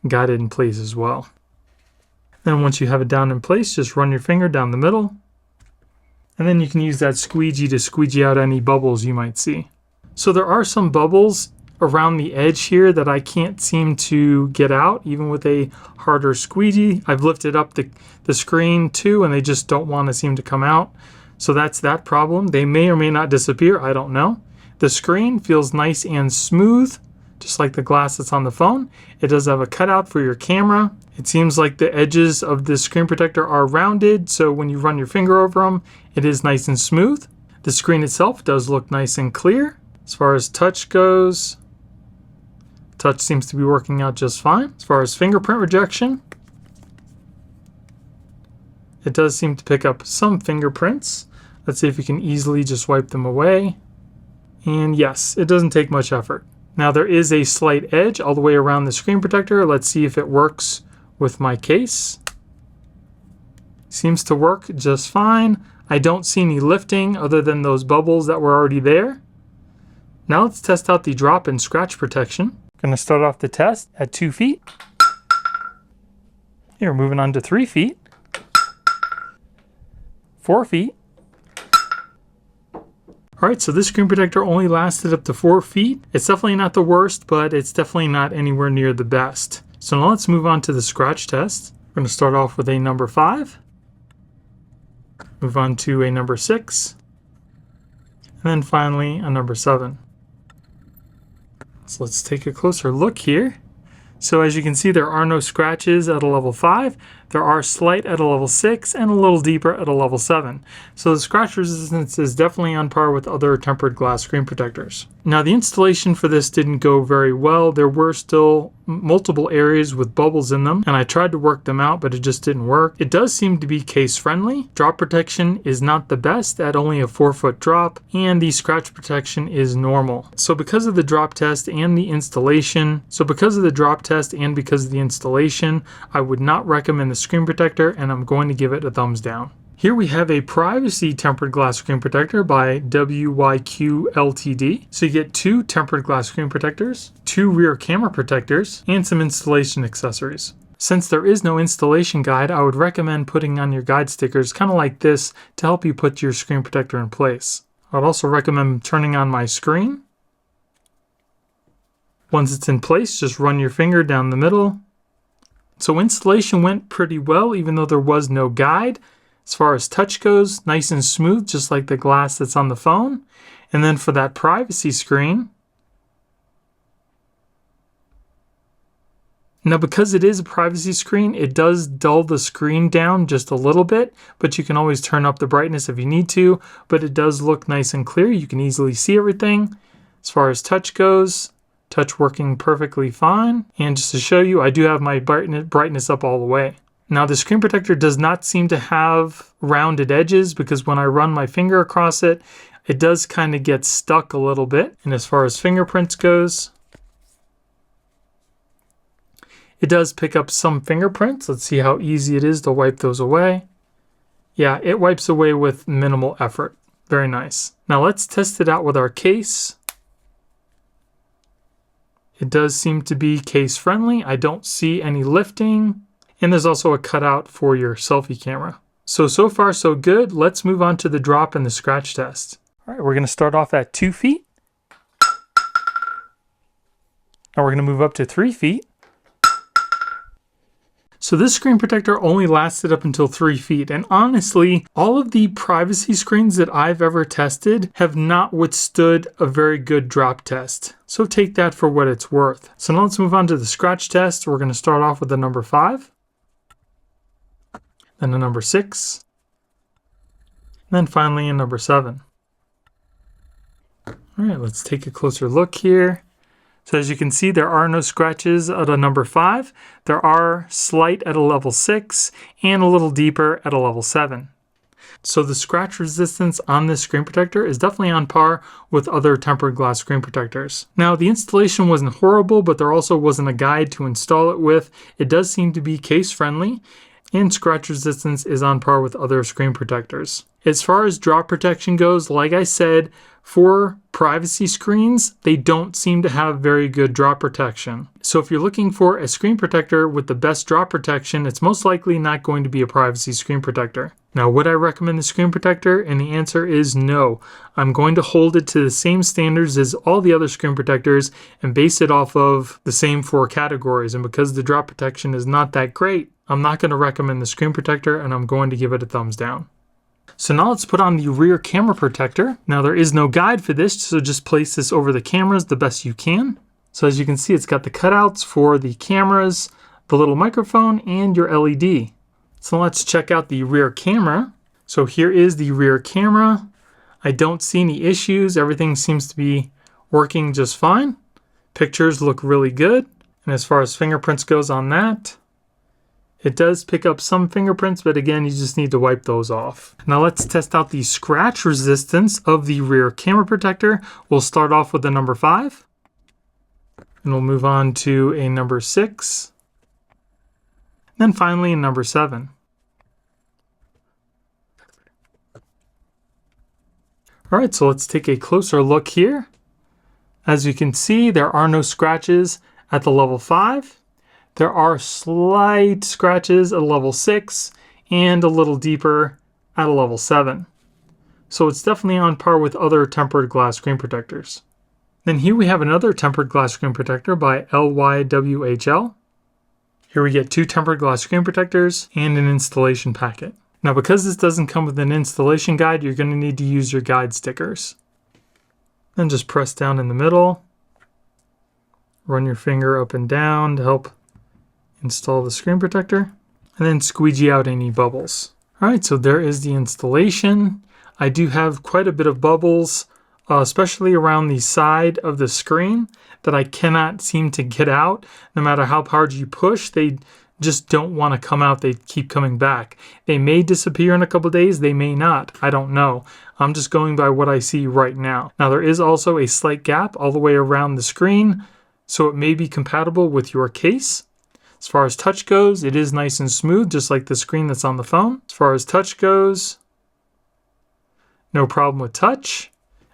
guide it in place as well. Then once you have it down in place, just run your finger down the middle. And then you can use that squeegee to squeegee out any bubbles you might see. So there are some bubbles around the edge here that I can't seem to get out, even with a harder squeegee. I've lifted up the screen too, and they just don't want to seem to come out. So that's that problem. They may or may not disappear, I don't know. The screen feels nice and smooth, just like the glass that's on the phone. It does have a cutout for your camera. It seems like the edges of the screen protector are rounded, so when you run your finger over them, it is nice and smooth. The screen itself does look nice and clear. As far as touch goes, touch seems to be working out just fine. As far as fingerprint rejection, it does seem to pick up some fingerprints. Let's see if you can easily just wipe them away. And yes, it doesn't take much effort. Now there is a slight edge all the way around the screen protector. Let's see if it works with my case. Seems to work just fine. I don't see any lifting other than those bubbles that were already there. Now let's test out the drop and scratch protection. Going to start off the test at 2 feet. Here, moving on to 3 feet. 4 feet. Alright, so this screen protector only lasted up to 4 feet. It's definitely not the worst, but it's definitely not anywhere near the best. So now let's move on to the scratch test. We're going to start off with a number 5. Move on to a number 6. And then finally a number 7. So let's take a closer look here. So as you can see, there are no scratches at a level 5. There are slight at a level 6 and a little deeper at a level 7. So the scratch resistance is definitely on par with other tempered glass screen protectors. Now the installation for this didn't go very well. There were still multiple areas with bubbles in them, and I tried to work them out, but it just didn't work. It does seem to be case friendly. Drop protection is not the best at only a 4-foot drop, and the scratch protection is normal. So because of the drop test and the installation, I would not recommend the screen protector, and I'm going to give it a thumbs down. Here we have a privacy tempered glass screen protector by WYQLTD. So you get 2 tempered glass screen protectors, 2 rear camera protectors, and some installation accessories. Since there is no installation guide, I would recommend putting on your guide stickers kind of like this to help you put your screen protector in place. I'd also recommend turning on my screen. Once it's in place, just run your finger down the middle. So installation went pretty well, even though there was no guide. As far as touch goes, nice and smooth, just like the glass that's on the phone. And then for that privacy screen, now because it is a privacy screen, it does dull the screen down just a little bit, but you can always turn up the brightness if you need to, but it does look nice and clear. You can easily see everything. As far as touch goes, touch working perfectly fine. And just to show you, I do have my brightness up all the way. Now the screen protector does not seem to have rounded edges because when I run my finger across it, it does kind of get stuck a little bit. And as far as fingerprints goes, it does pick up some fingerprints. Let's see how easy it is to wipe those away. Yeah, it wipes away with minimal effort. Very nice. Now let's test it out with our case. It does seem to be case friendly. I don't see any lifting. And there's also a cutout for your selfie camera. So far so good. Let's move on to the drop and the scratch test. All right, we're going to start off at 2 feet. Now we're going to move up to 3 feet. So this screen protector only lasted up until 3 feet, and honestly, all of the privacy screens that I've ever tested have not withstood a very good drop test. So take that for what it's worth. So now let's move on to the scratch test. We're going to start off with the number 5, then the number 6, and then finally a number 7. All right, let's take a closer look here. So as you can see, there are no scratches at a number 5. There are slight at a level 6 and a little deeper at a level 7. So the scratch resistance on this screen protector is definitely on par with other tempered glass screen protectors. Now the installation wasn't horrible, but there also wasn't a guide to install it with. It does seem to be case friendly, and scratch resistance is on par with other screen protectors. As far as drop protection goes, like I said, for privacy screens, they don't seem to have very good drop protection. So if you're looking for a screen protector with the best drop protection, it's most likely not going to be a privacy screen protector. Now, would I recommend the screen protector? And the answer is no. I'm going to hold it to the same standards as all the other screen protectors and base it off of the same 4 categories. And because the drop protection is not that great, I'm not going to recommend the screen protector, and I'm going to give it a thumbs down. So now let's put on the rear camera protector. Now there is no guide for this, so just place this over the cameras the best you can. So as you can see, it's got the cutouts for the cameras, the little microphone, and your LED. So let's check out the rear camera. So here is the rear camera. I don't see any issues. Everything seems to be working just fine. Pictures look really good. And as far as fingerprints goes on that, it does pick up some fingerprints, but again, you just need to wipe those off. Now let's test out the scratch resistance of the rear camera protector. We'll start off with the number 5, and we'll move on to a number 6, then finally a number 7. All right, so let's take a closer look here. As you can see, there are no scratches at the level 5. There are slight scratches at level 6 and a little deeper at a level 7. So it's definitely on par with other tempered glass screen protectors. Then here we have another tempered glass screen protector by LYWHL. Here we get 2 tempered glass screen protectors and an installation packet. Now because this doesn't come with an installation guide, you're going to need to use your guide stickers. Then just press down in the middle. Run your finger up and down to help install the screen protector, and then squeegee out any bubbles. All right, so there is the installation. I do have quite a bit of bubbles, especially around the side of the screen that I cannot seem to get out. No matter how hard you push, they just don't want to come out. They keep coming back. They may disappear in a couple days. They may not. I don't know. I'm just going by what I see right now. Now, there is also a slight gap all the way around the screen, so it may be compatible with your case. As far as touch goes, it is nice and smooth, just like the screen that's on the phone. As far as touch goes, no problem with touch.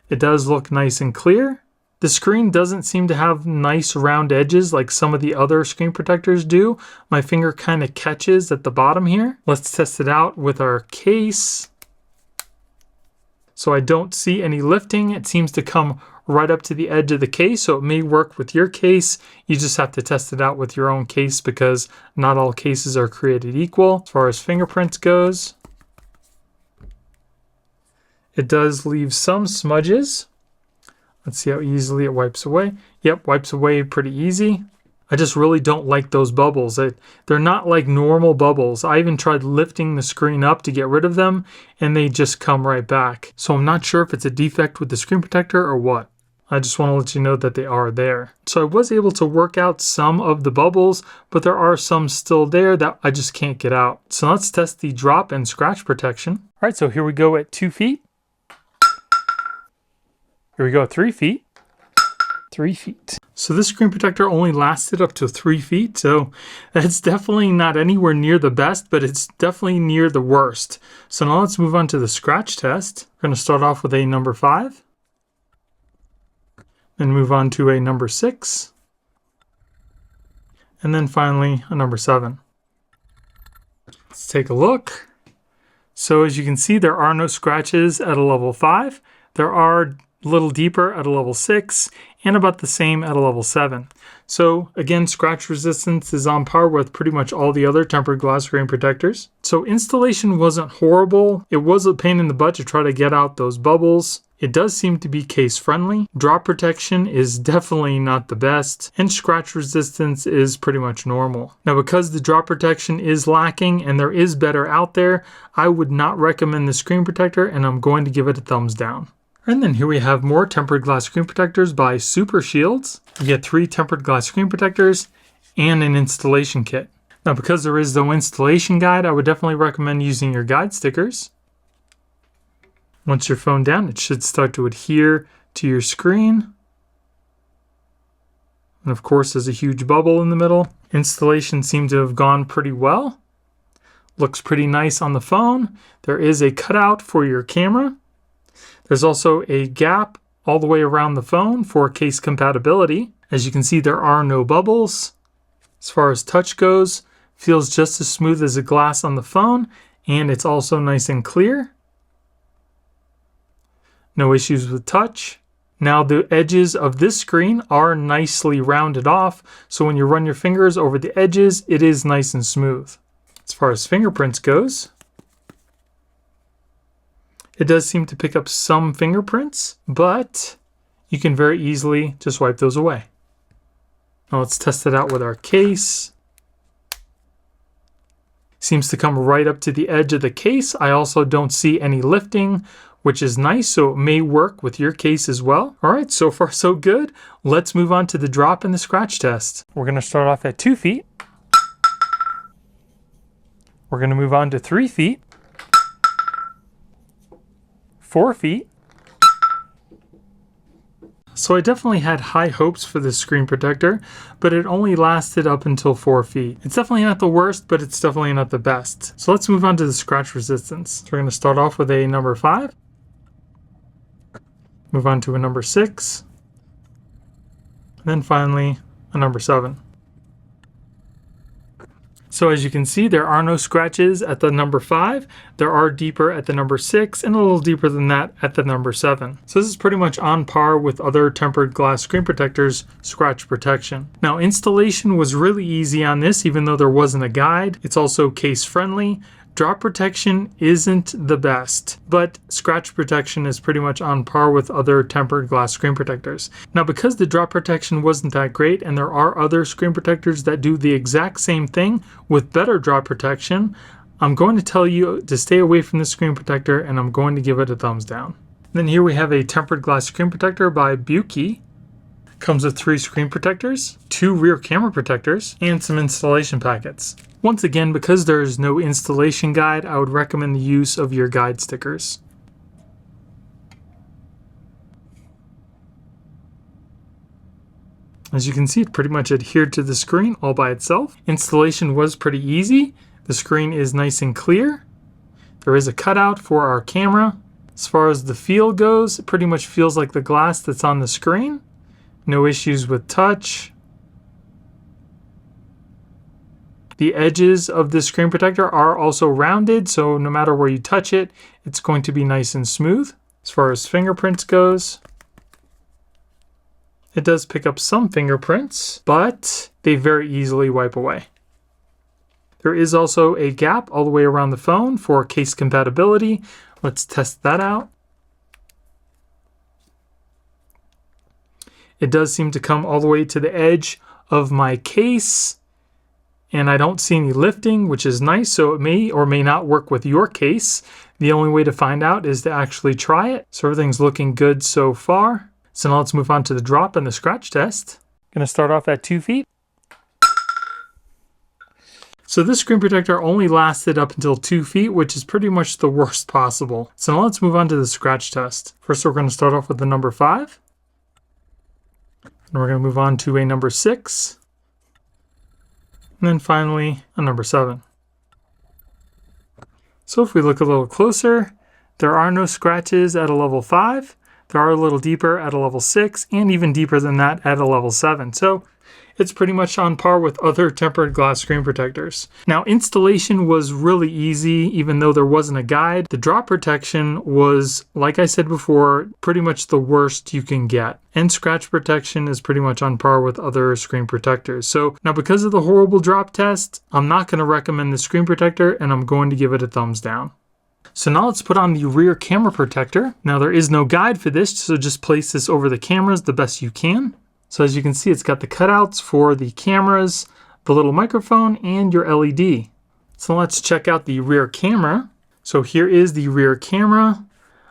It does look nice and clear. The screen doesn't seem to have nice round edges like some of the other screen protectors do. My finger kind of catches at the bottom here. Let's test it out with our case. So I don't see any lifting. It seems to come right up to the edge of the case, so it may work with your case. You just have to test it out with your own case because not all cases are created equal. As far as fingerprints goes, it does leave some smudges. Let's see how easily it wipes away. Yep, wipes away pretty easy. I just really don't like those bubbles. They're not like normal bubbles. I even tried lifting the screen up to get rid of them, and they just come right back. So I'm not sure if it's a defect with the screen protector or what. I just want to let you know that they are there. So I was able to work out some of the bubbles, but there are some still there that I just can't get out. So let's test the drop and scratch protection. All right, so here we go at 2 feet. Here we go at 3 feet. 3 feet. So this screen protector only lasted up to 3 feet, so that's definitely not anywhere near the best, but it's definitely near the worst. So now let's move on to the scratch test. We're going to start off with a number 5. Then move on to a number 6. And then finally a number 7. Let's take a look. So as you can see, there are no scratches at a level 5. There are a little deeper at a level 6 and about the same at a level 7. So again, scratch resistance is on par with pretty much all the other tempered glass screen protectors. So installation wasn't horrible. It was a pain in the butt to try to get out those bubbles. It does seem to be case friendly. Drop protection is definitely not the best, and scratch resistance is pretty much normal. Now, because the drop protection is lacking and there is better out there, I would not recommend the screen protector, and I'm going to give it a thumbs down. And then here we have more tempered glass screen protectors by Supershieldz. You get 3 tempered glass screen protectors and an installation kit. Now, because there is no installation guide, I would definitely recommend using your guide stickers. Once you're phoned down, it should start to adhere to your screen. And of course, there's a huge bubble in the middle. Installation seemed to have gone pretty well. Looks pretty nice on the phone. There is a cutout for your camera. There's also a gap all the way around the phone for case compatibility. As you can see, there are no bubbles. As far as touch goes, feels just as smooth as a glass on the phone, and it's also nice and clear. No issues with touch. Now the edges of this screen are nicely rounded off, so when you run your fingers over the edges, it is nice and smooth. As far as fingerprints goes, it does seem to pick up some fingerprints, but you can very easily just wipe those away. Now let's test it out with our case. Seems to come right up to the edge of the case. I also don't see any lifting, which is nice, so it may work with your case as well. All right, so far so good. Let's move on to the drop and the scratch test. We're gonna start off at 2 feet. We're gonna move on to 3 feet, 4 feet. So I definitely had high hopes for this screen protector, but it only lasted up until 4 feet. It's definitely not the worst, but it's definitely not the best. So let's move on to the scratch resistance. So we're gonna start off with a number 5. Move on to a number 6, and then finally a number 7. So as you can see, there are no scratches at the number 5. There are deeper at the number 6 and a little deeper than that at the number 7. So this is pretty much on par with other tempered glass screen protectors' scratch protection. Now installation was really easy on this, even though there wasn't a guide. It's also case friendly. Drop protection isn't the best, but scratch protection is pretty much on par with other tempered glass screen protectors. Now, because the drop protection wasn't that great, and there are other screen protectors that do the exact same thing with better drop protection, I'm going to tell you to stay away from the screen protector, and I'm going to give it a thumbs down. Then here we have a tempered glass screen protector by BEUKEI. Comes with 3 screen protectors, 2 rear camera protectors, and some installation packets. Once again, because there is no installation guide, I would recommend the use of your guide stickers. As you can see, it pretty much adhered to the screen all by itself. Installation was pretty easy. The screen is nice and clear. There is a cutout for our camera. As far as the feel goes, it pretty much feels like the glass that's on the screen. No issues with touch. The edges of the screen protector are also rounded, so no matter where you touch it, it's going to be nice and smooth. As far as fingerprints goes, it does pick up some fingerprints, but they very easily wipe away. There is also a gap all the way around the phone for case compatibility. Let's test that out. It does seem to come all the way to the edge of my case, and I don't see any lifting, which is nice, so it may or may not work with your case. The only way to find out is to actually try it. So everything's looking good so far. So now let's move on to the drop and the scratch test. Gonna start off at 2 feet. So this screen protector only lasted up until 2 feet, which is pretty much the worst possible. So now let's move on to the scratch test. First, we're gonna start off with the number 5. And we're gonna move on to a number 6. And then finally, a number 7. So if we look a little closer, there are no scratches at a level 5. There are a little deeper at a level 6, and even deeper than that at a level 7. So it's pretty much on par with other tempered glass screen protectors. Now, installation was really easy, even though there wasn't a guide. The drop protection was, like I said before, pretty much the worst you can get. And scratch protection is pretty much on par with other screen protectors. So now, because of the horrible drop test, I'm not going to recommend the screen protector, and I'm going to give it a thumbs down. So now let's put on the rear camera protector. Now, there is no guide for this, so just place this over the cameras the best you can. So as you can see, it's got the cutouts for the cameras, the little microphone, and your LED. So let's check out the rear camera. So here is the rear camera.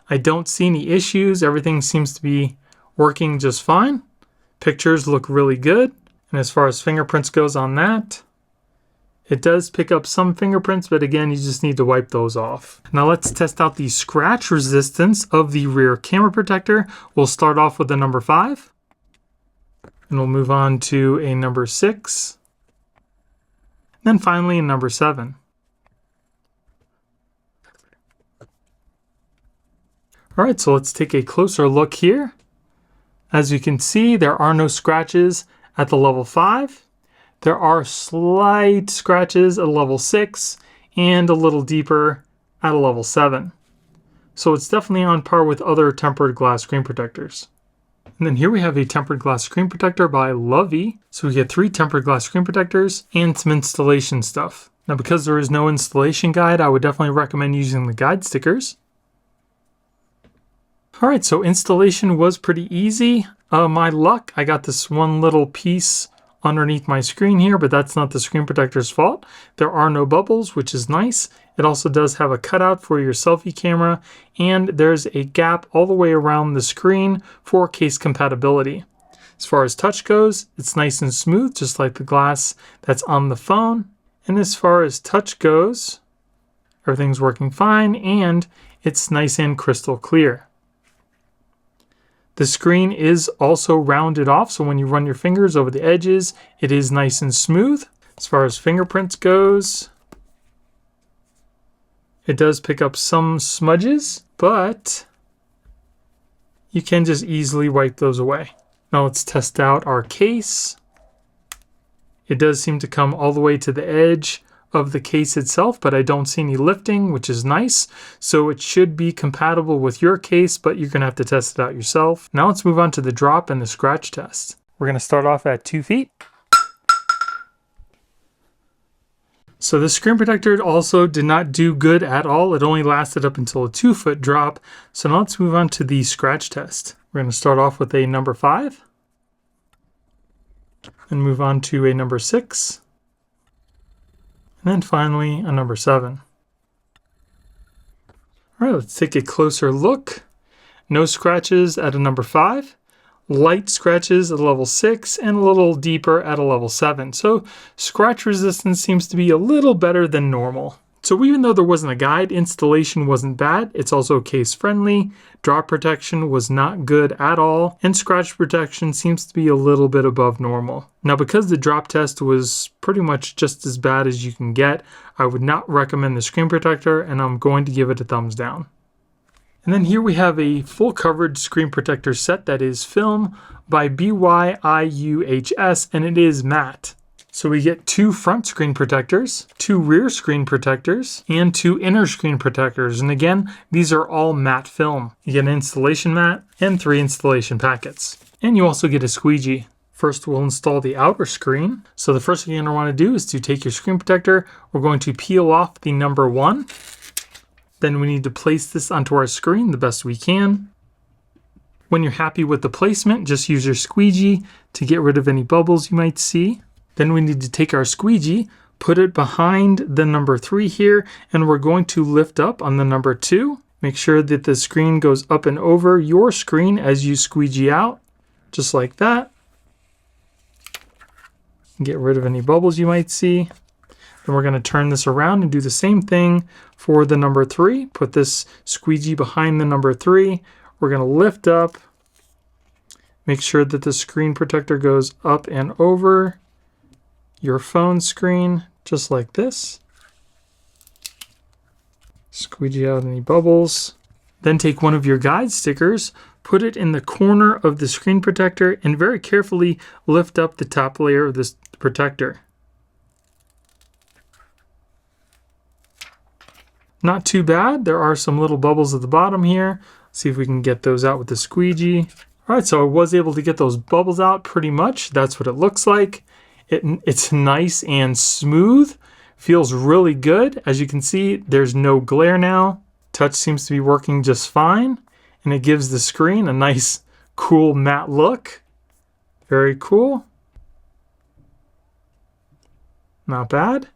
I don't see any issues. Everything seems to be working just fine. Pictures look really good. And as far as fingerprints goes on that, it does pick up some fingerprints, but again, you just need to wipe those off. Now let's test out the scratch resistance of the rear camera protector. We'll start off with the number 5. And we'll move on to a number 6. Then finally a number 7. All right, so let's take a closer look here. As you can see, there are no scratches at the level 5. There are slight scratches at level 6 and a little deeper at a level 7. So it's definitely on par with other tempered glass screen protectors. And then here we have a tempered glass screen protector by LUVI. So we get 3 tempered glass screen protectors and some installation stuff. Now, because there is no installation guide, I would definitely recommend using the guide stickers. All right, so installation was pretty easy. My luck, I got this one little piece underneath my screen here, but that's not the screen protector's fault. There are no bubbles, which is nice. It also does have a cutout for your selfie camera, and there's a gap all the way around the screen for case compatibility. As far as touch goes, it's nice and smooth, just like the glass that's on the phone. And as far as touch goes, everything's working fine, and it's nice and crystal clear. The screen is also rounded off, so when you run your fingers over the edges, it is nice and smooth. As far as fingerprints goes, it does pick up some smudges, but you can just easily wipe those away. Now let's test out our case. It does seem to come all the way to the edge of the case itself, but I don't see any lifting, which is nice. So it should be compatible with your case, but you're gonna have to test it out yourself. Now let's move on to the drop and the scratch test. We're gonna start off at 2 feet. So the screen protector also did not do good at all. It only lasted up until a 2-foot drop. So now let's move on to the scratch test. We're gonna start off with a number 5 and move on to a number 6. And then finally, a number 7. All right, let's take a closer look. No scratches at a number 5. Light scratches at a level 6 and a little deeper at a level 7. So scratch resistance seems to be a little better than normal. So even though there wasn't a guide, installation wasn't bad. It's also case friendly. Drop protection was not good at all. And scratch protection seems to be a little bit above normal. Now, because the drop test was pretty much just as bad as you can get, I would not recommend the screen protector, and I'm going to give it a thumbs down. And then here we have a full coverage screen protector set that is film by BYIUHS, and it is matte. So we get 2 front screen protectors, 2 rear screen protectors, and 2 inner screen protectors. And again, these are all matte film. You get an installation mat and 3 installation packets. And you also get a squeegee. First, we'll install the outer screen. So the first thing you're going to want to do is to take your screen protector. We're going to peel off the number 1. Then we need to place this onto our screen the best we can. When you're happy with the placement, just use your squeegee to get rid of any bubbles you might see. Then we need to take our squeegee, put it behind the number 3 here, and we're going to lift up on the number 2. Make sure that the screen goes up and over your screen as you squeegee out, just like that. Get rid of any bubbles you might see. Then we're going to turn this around and do the same thing for the number 3. Put this squeegee behind the number 3. We're going to lift up. Make sure that the screen protector goes up and over your phone screen, just like this. Squeegee out any bubbles. Then take one of your guide stickers, put it in the corner of the screen protector, and very carefully lift up the top layer of this protector. Not too bad. There are some little bubbles at the bottom here. See if we can get those out with the squeegee. All right, so I was able to get those bubbles out pretty much. That's what it looks like. It's nice and smooth. Feels really good. As you can see, there's no glare now. Touch seems to be working just fine. And it gives the screen a nice, cool matte look. Very cool. Not bad.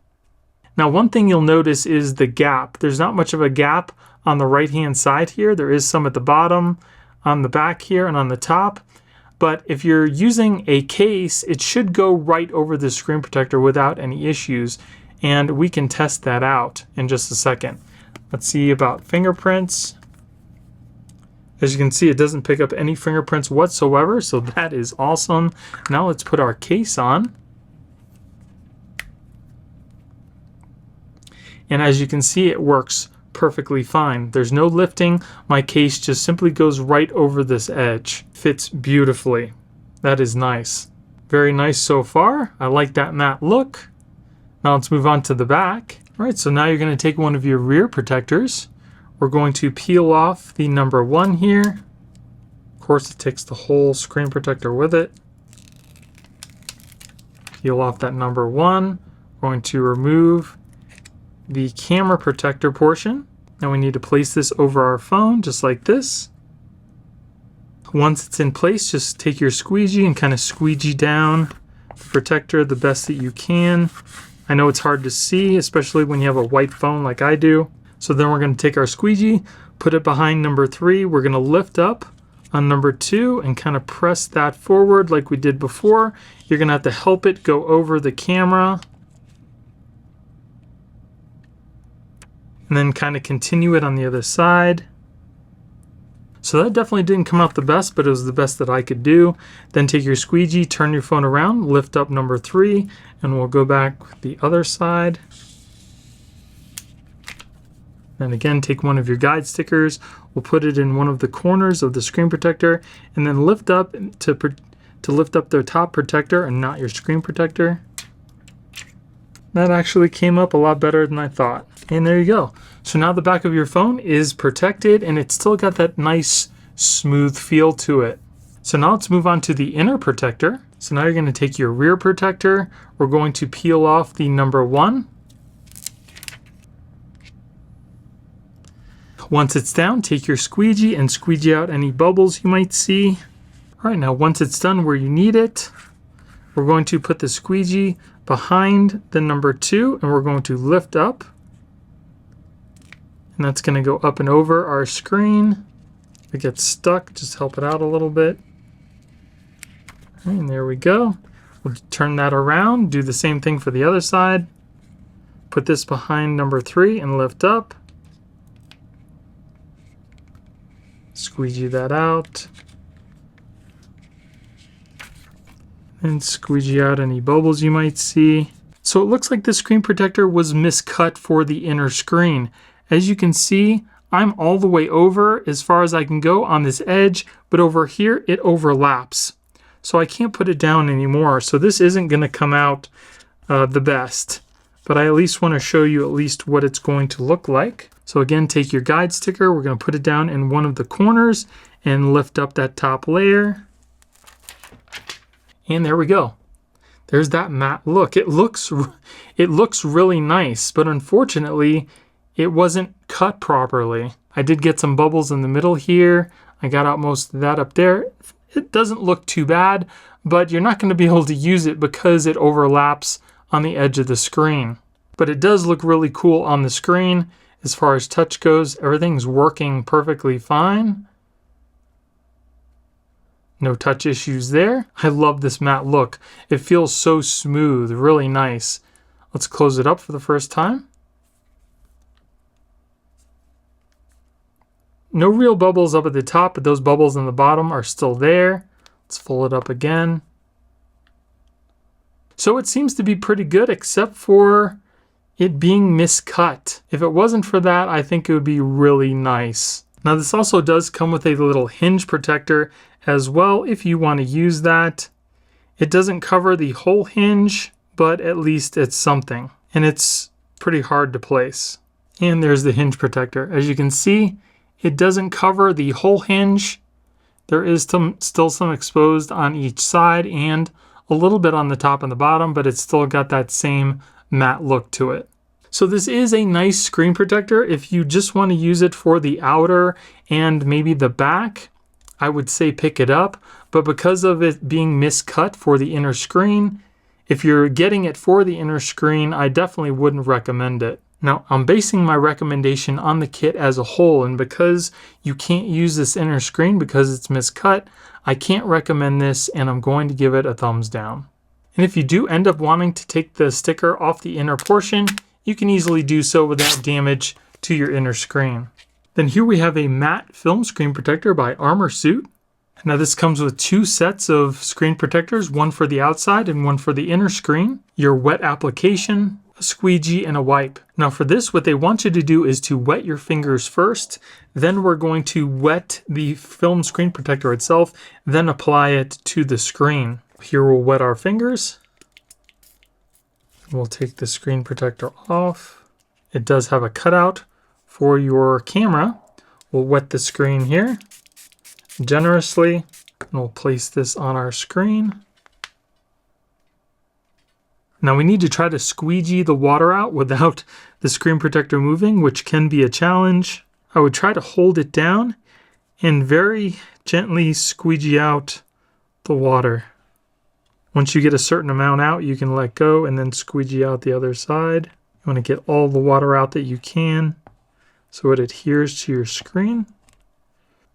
Now, one thing you'll notice is the gap. There's not much of a gap on the right-hand side here. There is some at the bottom, on the back here, and on the top. But if you're using a case, it should go right over the screen protector without any issues. And we can test that out in just a second. Let's see about fingerprints. As you can see, it doesn't pick up any fingerprints whatsoever, so that is awesome. Now let's put our case on. And as you can see, it works perfectly fine. There's no lifting. My case just simply goes right over this edge. Fits beautifully. That is nice. Very nice so far. I like that matte look. Now let's move on to the back. All right, so now you're going to take one of your rear protectors. We're going to peel off the number 1 here. Of course, it takes the whole screen protector with it. Peel off that number 1. We're going to remove the camera protector portion. Now we need to place this over our phone just like this. Once it's in place, just take your squeegee and kind of squeegee down the protector the best that you can. I know it's hard to see, especially when you have a white phone like I do. So then we're going to take our squeegee, put it behind number 3. We're going to lift up on number 2 and kind of press that forward like we did before. You're going to have to help it go over the camera. And then kind of continue it on the other side. So that definitely didn't come out the best, but it was the best that I could do. Then take your squeegee, turn your phone around, lift up number 3, and we'll go back the other side. And again, take one of your guide stickers. We'll put it in one of the corners of the screen protector, and then lift up to lift up the top protector and not your screen protector. That actually came up a lot better than I thought. And there you go. So now the back of your phone is protected, and it's still got that nice smooth feel to it. So now let's move on to the inner protector. So now you're going to take your rear protector. We're going to peel off the number 1. Once it's down, take your squeegee and squeegee out any bubbles you might see. All right, now once it's done where you need it, we're going to put the squeegee behind the number 2, and we're going to lift up. And that's going to go up and over our screen. If it gets stuck, just help it out a little bit. And there we go. We'll turn that around, do the same thing for the other side. Put this behind number 3 and lift up. Squeegee that out. And squeegee out any bubbles you might see. So it looks like the screen protector was miscut for the inner screen. As you can see, I'm all the way over as far as I can go on this edge, but over here it overlaps. So I can't put it down anymore. So this isn't going to come out the best, but I at least want to show you at least what it's going to look like. So again, take your guide sticker. We're going to put it down in one of the corners and lift up that top layer. And there we go. There's that matte look. It looks really nice, but unfortunately, it wasn't cut properly. I did get some bubbles in the middle here. I got out most of that up there. It doesn't look too bad, but you're not going to be able to use it because it overlaps on the edge of the screen. But it does look really cool on the screen. As far as touch goes, everything's working perfectly fine. No touch issues there. I love this matte look. It feels so smooth, really nice. Let's close it up for the first time. No real bubbles up at the top, but those bubbles on the bottom are still there. Let's fold it up again. So it seems to be pretty good, except for it being miscut. If it wasn't for that, I think it would be really nice. Now this also does come with a little hinge protector as well if you want to use that. It doesn't cover the whole hinge, but at least it's something. And it's pretty hard to place. And there's the hinge protector. As you can see, it doesn't cover the whole hinge. There is still some exposed on each side and a little bit on the top and the bottom, but it's still got that same matte look to it. So this is a nice screen protector. If you just want to use it for the outer and maybe the back, I would say pick it up. But because of it being miscut for the inner screen, if you're getting it for the inner screen, I definitely wouldn't recommend it. Now, I'm basing my recommendation on the kit as a whole, and because you can't use this inner screen because it's miscut, I can't recommend this, and I'm going to give it a thumbs down. And if you do end up wanting to take the sticker off the inner portion, you can easily do so without damage to your inner screen. Then here we have a matte film screen protector by Armorsuit. Now this comes with two sets of screen protectors, one for the outside and one for the inner screen, your wet application, a squeegee, and a wipe. Now for this, what they want you to do is to wet your fingers first, then we're going to wet the film screen protector itself, then apply it to the screen. Here we'll wet our fingers. We'll take the screen protector off. It does have a cutout for your camera. We'll wet the screen here generously, and we'll place this on our screen. Now we need to try to squeegee the water out without the screen protector moving, which can be a challenge. I would try to hold it down and very gently squeegee out the water. Once you get a certain amount out, you can let go and then squeegee out the other side. You want to get all the water out that you can so it adheres to your screen.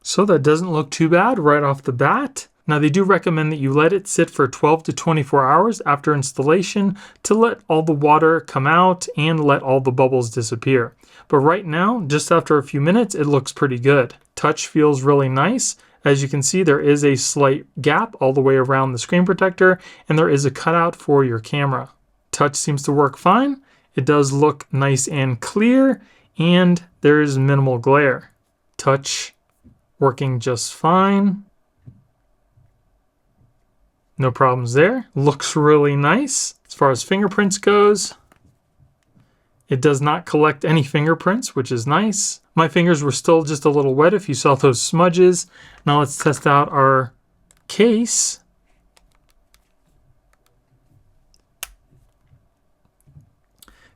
So that doesn't look too bad right off the bat. Now they do recommend that you let it sit for 12 to 24 hours after installation to let all the water come out and let all the bubbles disappear. But right now, just after a few minutes, it looks pretty good. Touch feels really nice. As you can see, there is a slight gap all the way around the screen protector, and there is a cutout for your camera. Touch seems to work fine. It does look nice and clear, and there is minimal glare. Touch working just fine. No problems there. Looks really nice. As far as fingerprints goes, it does not collect any fingerprints, which is nice. My fingers were still just a little wet if you saw those smudges. Now let's test out our case.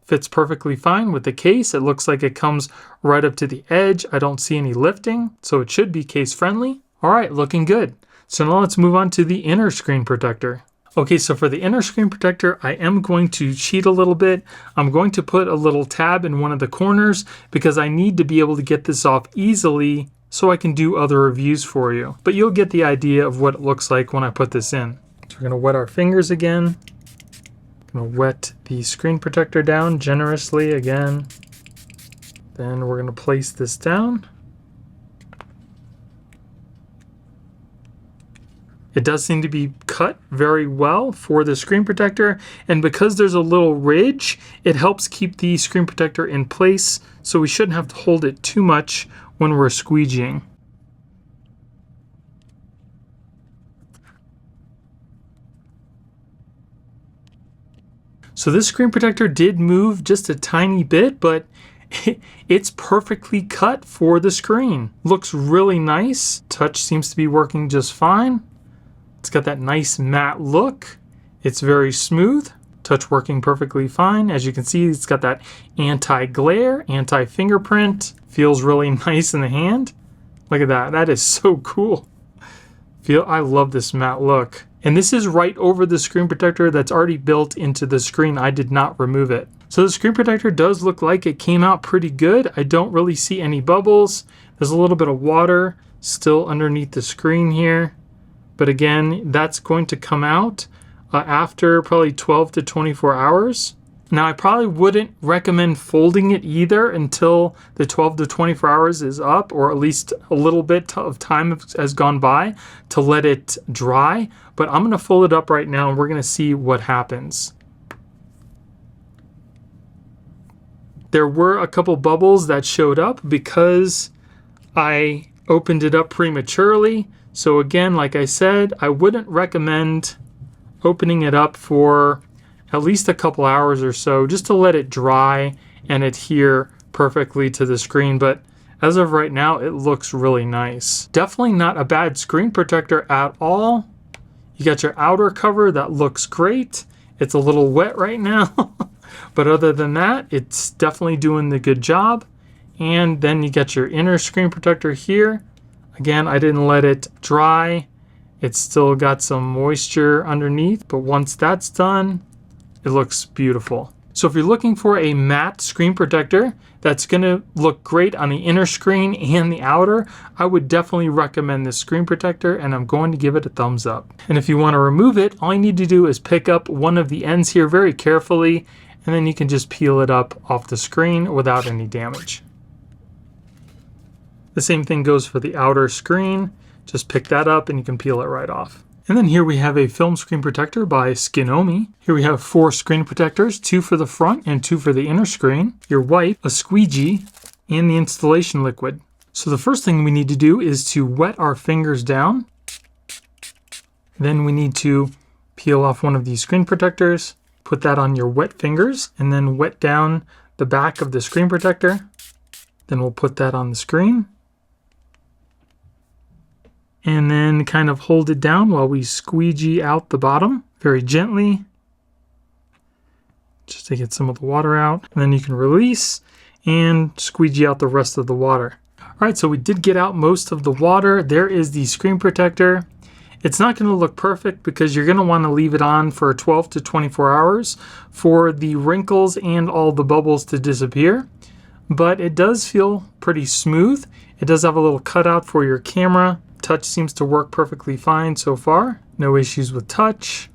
Fits perfectly fine with the case. It looks like it comes right up to the edge. I don't see any lifting, so it should be case friendly. All right, looking good. So now let's move on to the inner screen protector. Okay, so for the inner screen protector, I am going to cheat a little bit. I'm going to put a little tab in one of the corners because I need to be able to get this off easily so I can do other reviews for you. But you'll get the idea of what it looks like when I put this in. So we're gonna wet our fingers again. Gonna wet the screen protector down generously again. Then we're gonna place this down. It does seem to be cut very well for the screen protector, and because there's a little ridge, it helps keep the screen protector in place, so we shouldn't have to hold it too much when we're squeegeeing. So this screen protector did move just a tiny bit, but it's perfectly cut for the screen. Looks really nice. Touch seems to be working just fine. It's got that nice matte look. It's very smooth. Touch working perfectly fine. As you can see, it's got that anti-glare, anti-fingerprint. Feels really nice in the hand. Look at that. That is so cool. I love this matte look. And this is right over the screen protector that's already built into the screen. I did not remove it. So the screen protector does look like it came out pretty good. I don't really see any bubbles. There's a little bit of water still underneath the screen here. But again, that's going to come out after probably 12 to 24 hours. Now, I probably wouldn't recommend folding it either until the 12 to 24 hours is up, or at least a little bit of time has gone by to let it dry. But I'm going to fold it up right now and we're going to see what happens. There were a couple bubbles that showed up because I opened it up prematurely. So again, like I said, I wouldn't recommend opening it up for at least a couple hours or so just to let it dry and adhere perfectly to the screen. But as of right now, it looks really nice. Definitely not a bad screen protector at all. You got your outer cover that looks great. It's a little wet right now, but other than that, it's definitely doing the good job. And then you got your inner screen protector here. Again, I didn't let it dry. It's still got some moisture underneath, but once that's done, it looks beautiful. So if you're looking for a matte screen protector that's gonna look great on the inner screen and the outer, I would definitely recommend this screen protector, and I'm going to give it a thumbs up. And if you wanna remove it, all you need to do is pick up one of the ends here very carefully, and then you can just peel it up off the screen without any damage. The same thing goes for the outer screen. Just pick that up and you can peel it right off. And then here we have a film screen protector by Skinomi. Here we have 4 screen protectors, 2 for the front and 2 for the inner screen, your wipe, a squeegee, and the installation liquid. So the first thing we need to do is to wet our fingers down. Then we need to peel off one of these screen protectors, put that on your wet fingers, and then wet down the back of the screen protector. Then we'll put that on the screen. And then kind of hold it down while we squeegee out the bottom very gently, just to get some of the water out. And then you can release and squeegee out the rest of the water. All right, so we did get out most of the water. There is the screen protector. It's not going to look perfect because you're going to want to leave it on for 12 to 24 hours for the wrinkles and all the bubbles to disappear. But it does feel pretty smooth. It does have a little cutout for your camera. Touch seems to work perfectly fine so far. No issues with touch.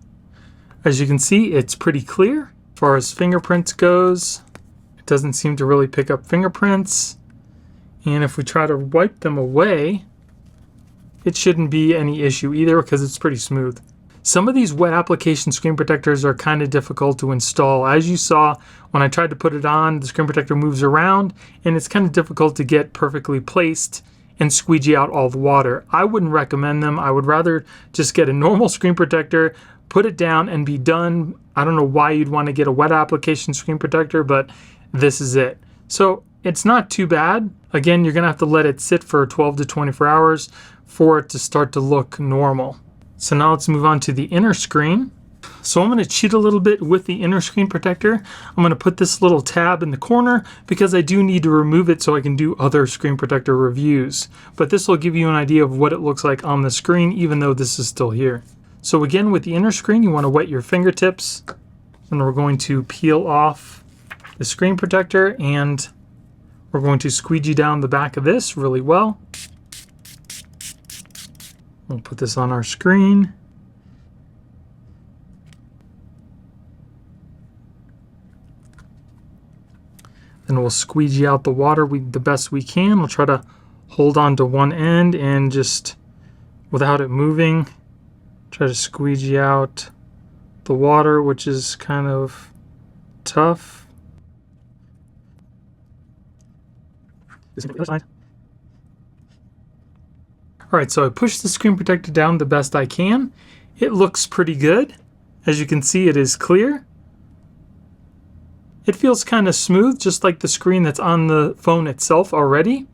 As you can see, it's pretty clear. As far as fingerprints goes, it doesn't seem to really pick up fingerprints. And if we try to wipe them away, it shouldn't be any issue either because it's pretty smooth. Some of these wet application screen protectors are kind of difficult to install. As you saw, when I tried to put it on, the screen protector moves around and it's kind of difficult to get perfectly placed and squeegee out all the water. I wouldn't recommend them. I would rather just get a normal screen protector, put it down and be done. I don't know why you'd want to get a wet application screen protector, but this is it. So it's not too bad. Again, you're gonna have to let it sit for 12 to 24 hours for it to start to look normal. So now let's move on to the inner screen. So I'm going to cheat a little bit with the inner screen protector. I'm going to put this little tab in the corner because I do need to remove it so I can do other screen protector reviews. But this will give you an idea of what it looks like on the screen even though this is still here. So again, with the inner screen, you want to wet your fingertips. And we're going to peel off the screen protector and we're going to squeegee down the back of this really well. We'll put this on our screen. Then we'll squeegee out the water the best we can. We'll try to hold on to one end and just, without it moving, try to squeegee out the water, which is kind of tough. Alright, so I pushed the screen protector down the best I can. It looks pretty good. As you can see, it is clear. It feels kind of smooth, just like the screen that's on the phone itself already.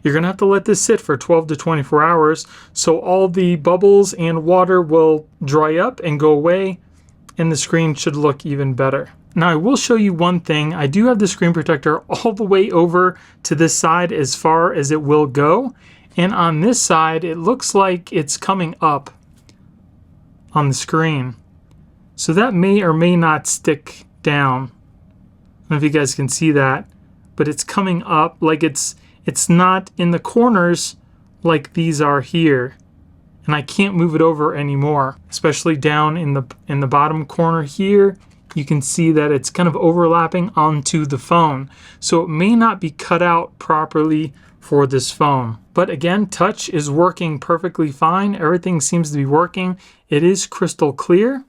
You're going to have to let this sit for 12 to 24 hours so all the bubbles and water will dry up and go away, and the screen should look even better. Now I will show you one thing. I do have the screen protector all the way over to this side as far as it will go. And on this side, it looks like it's coming up on the screen. So that may or may not stick down. I don't know if you guys can see that, but it's coming up like it's not in the corners like these are here. And I can't move it over anymore, especially down in the bottom corner here. You can see that it's kind of overlapping onto the phone. So it may not be cut out properly for this phone. But again, touch is working perfectly fine. Everything seems to be working. It is crystal clear.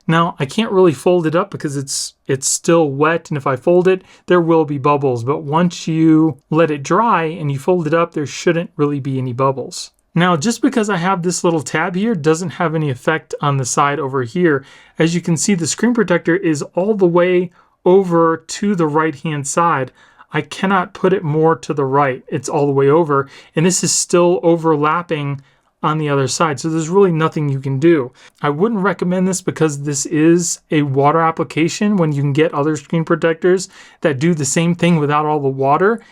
Now, I can't really fold it up because it's still wet, and if I fold it, there will be bubbles. But once you let it dry and you fold it up, there shouldn't really be any bubbles. Now, just because I have this little tab here doesn't have any effect on the side over here. As you can see, the screen protector is all the way over to the right-hand side. I cannot put it more to the right. It's all the way over, and this is still overlapping on the other side. So there's really nothing you can do. I wouldn't recommend this because this is a water application when you can get other screen protectors that do the same thing without all the water.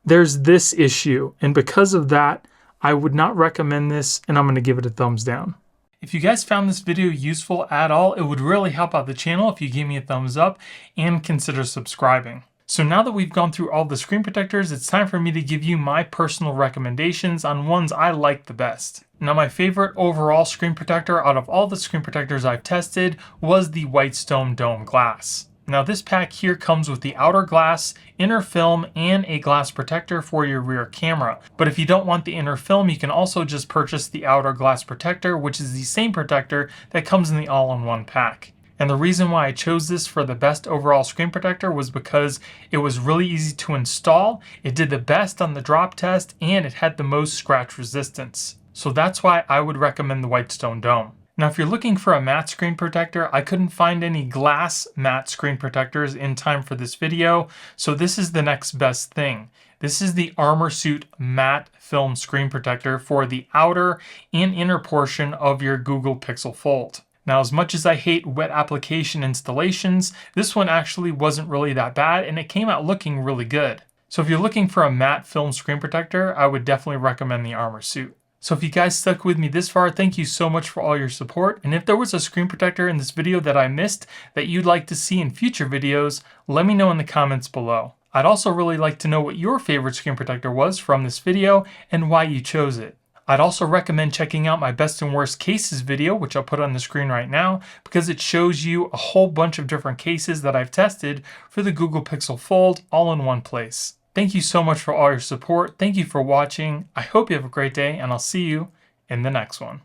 There's this issue, and because of that, I would not recommend this, and I'm going to give it a thumbs down. If you guys found this video useful at all, it would really help out the channel if you gave me a thumbs up and consider subscribing. So now that we've gone through all the screen protectors, it's time for me to give you my personal recommendations on ones I like the best. Now, my favorite overall screen protector out of all the screen protectors I've tested was the Whitestone Dome Glass. Now, this pack here comes with the outer glass, inner film, and a glass protector for your rear camera. But if you don't want the inner film, you can also just purchase the outer glass protector, which is the same protector that comes in the all-in-one pack. And the reason why I chose this for the best overall screen protector was because it was really easy to install, it did the best on the drop test, and it had the most scratch resistance. So that's why I would recommend the Whitestone Dome. Now, if you're looking for a matte screen protector, I couldn't find any glass matte screen protectors in time for this video, so this is the next best thing. This is the Armorsuit matte film screen protector for the outer and inner portion of your Google Pixel Fold. Now, as much as I hate wet application installations, this one actually wasn't really that bad, and it came out looking really good. So if you're looking for a matte film screen protector, I would definitely recommend the Armorsuit. So if you guys stuck with me this far, thank you so much for all your support. And if there was a screen protector in this video that I missed that you'd like to see in future videos, let me know in the comments below. I'd also really like to know what your favorite screen protector was from this video and why you chose it. I'd also recommend checking out my best and worst cases video, which I'll put on the screen right now, because it shows you a whole bunch of different cases that I've tested for the Google Pixel Fold all in one place. Thank you so much for all your support. Thank you for watching. I hope you have a great day, and I'll see you in the next one.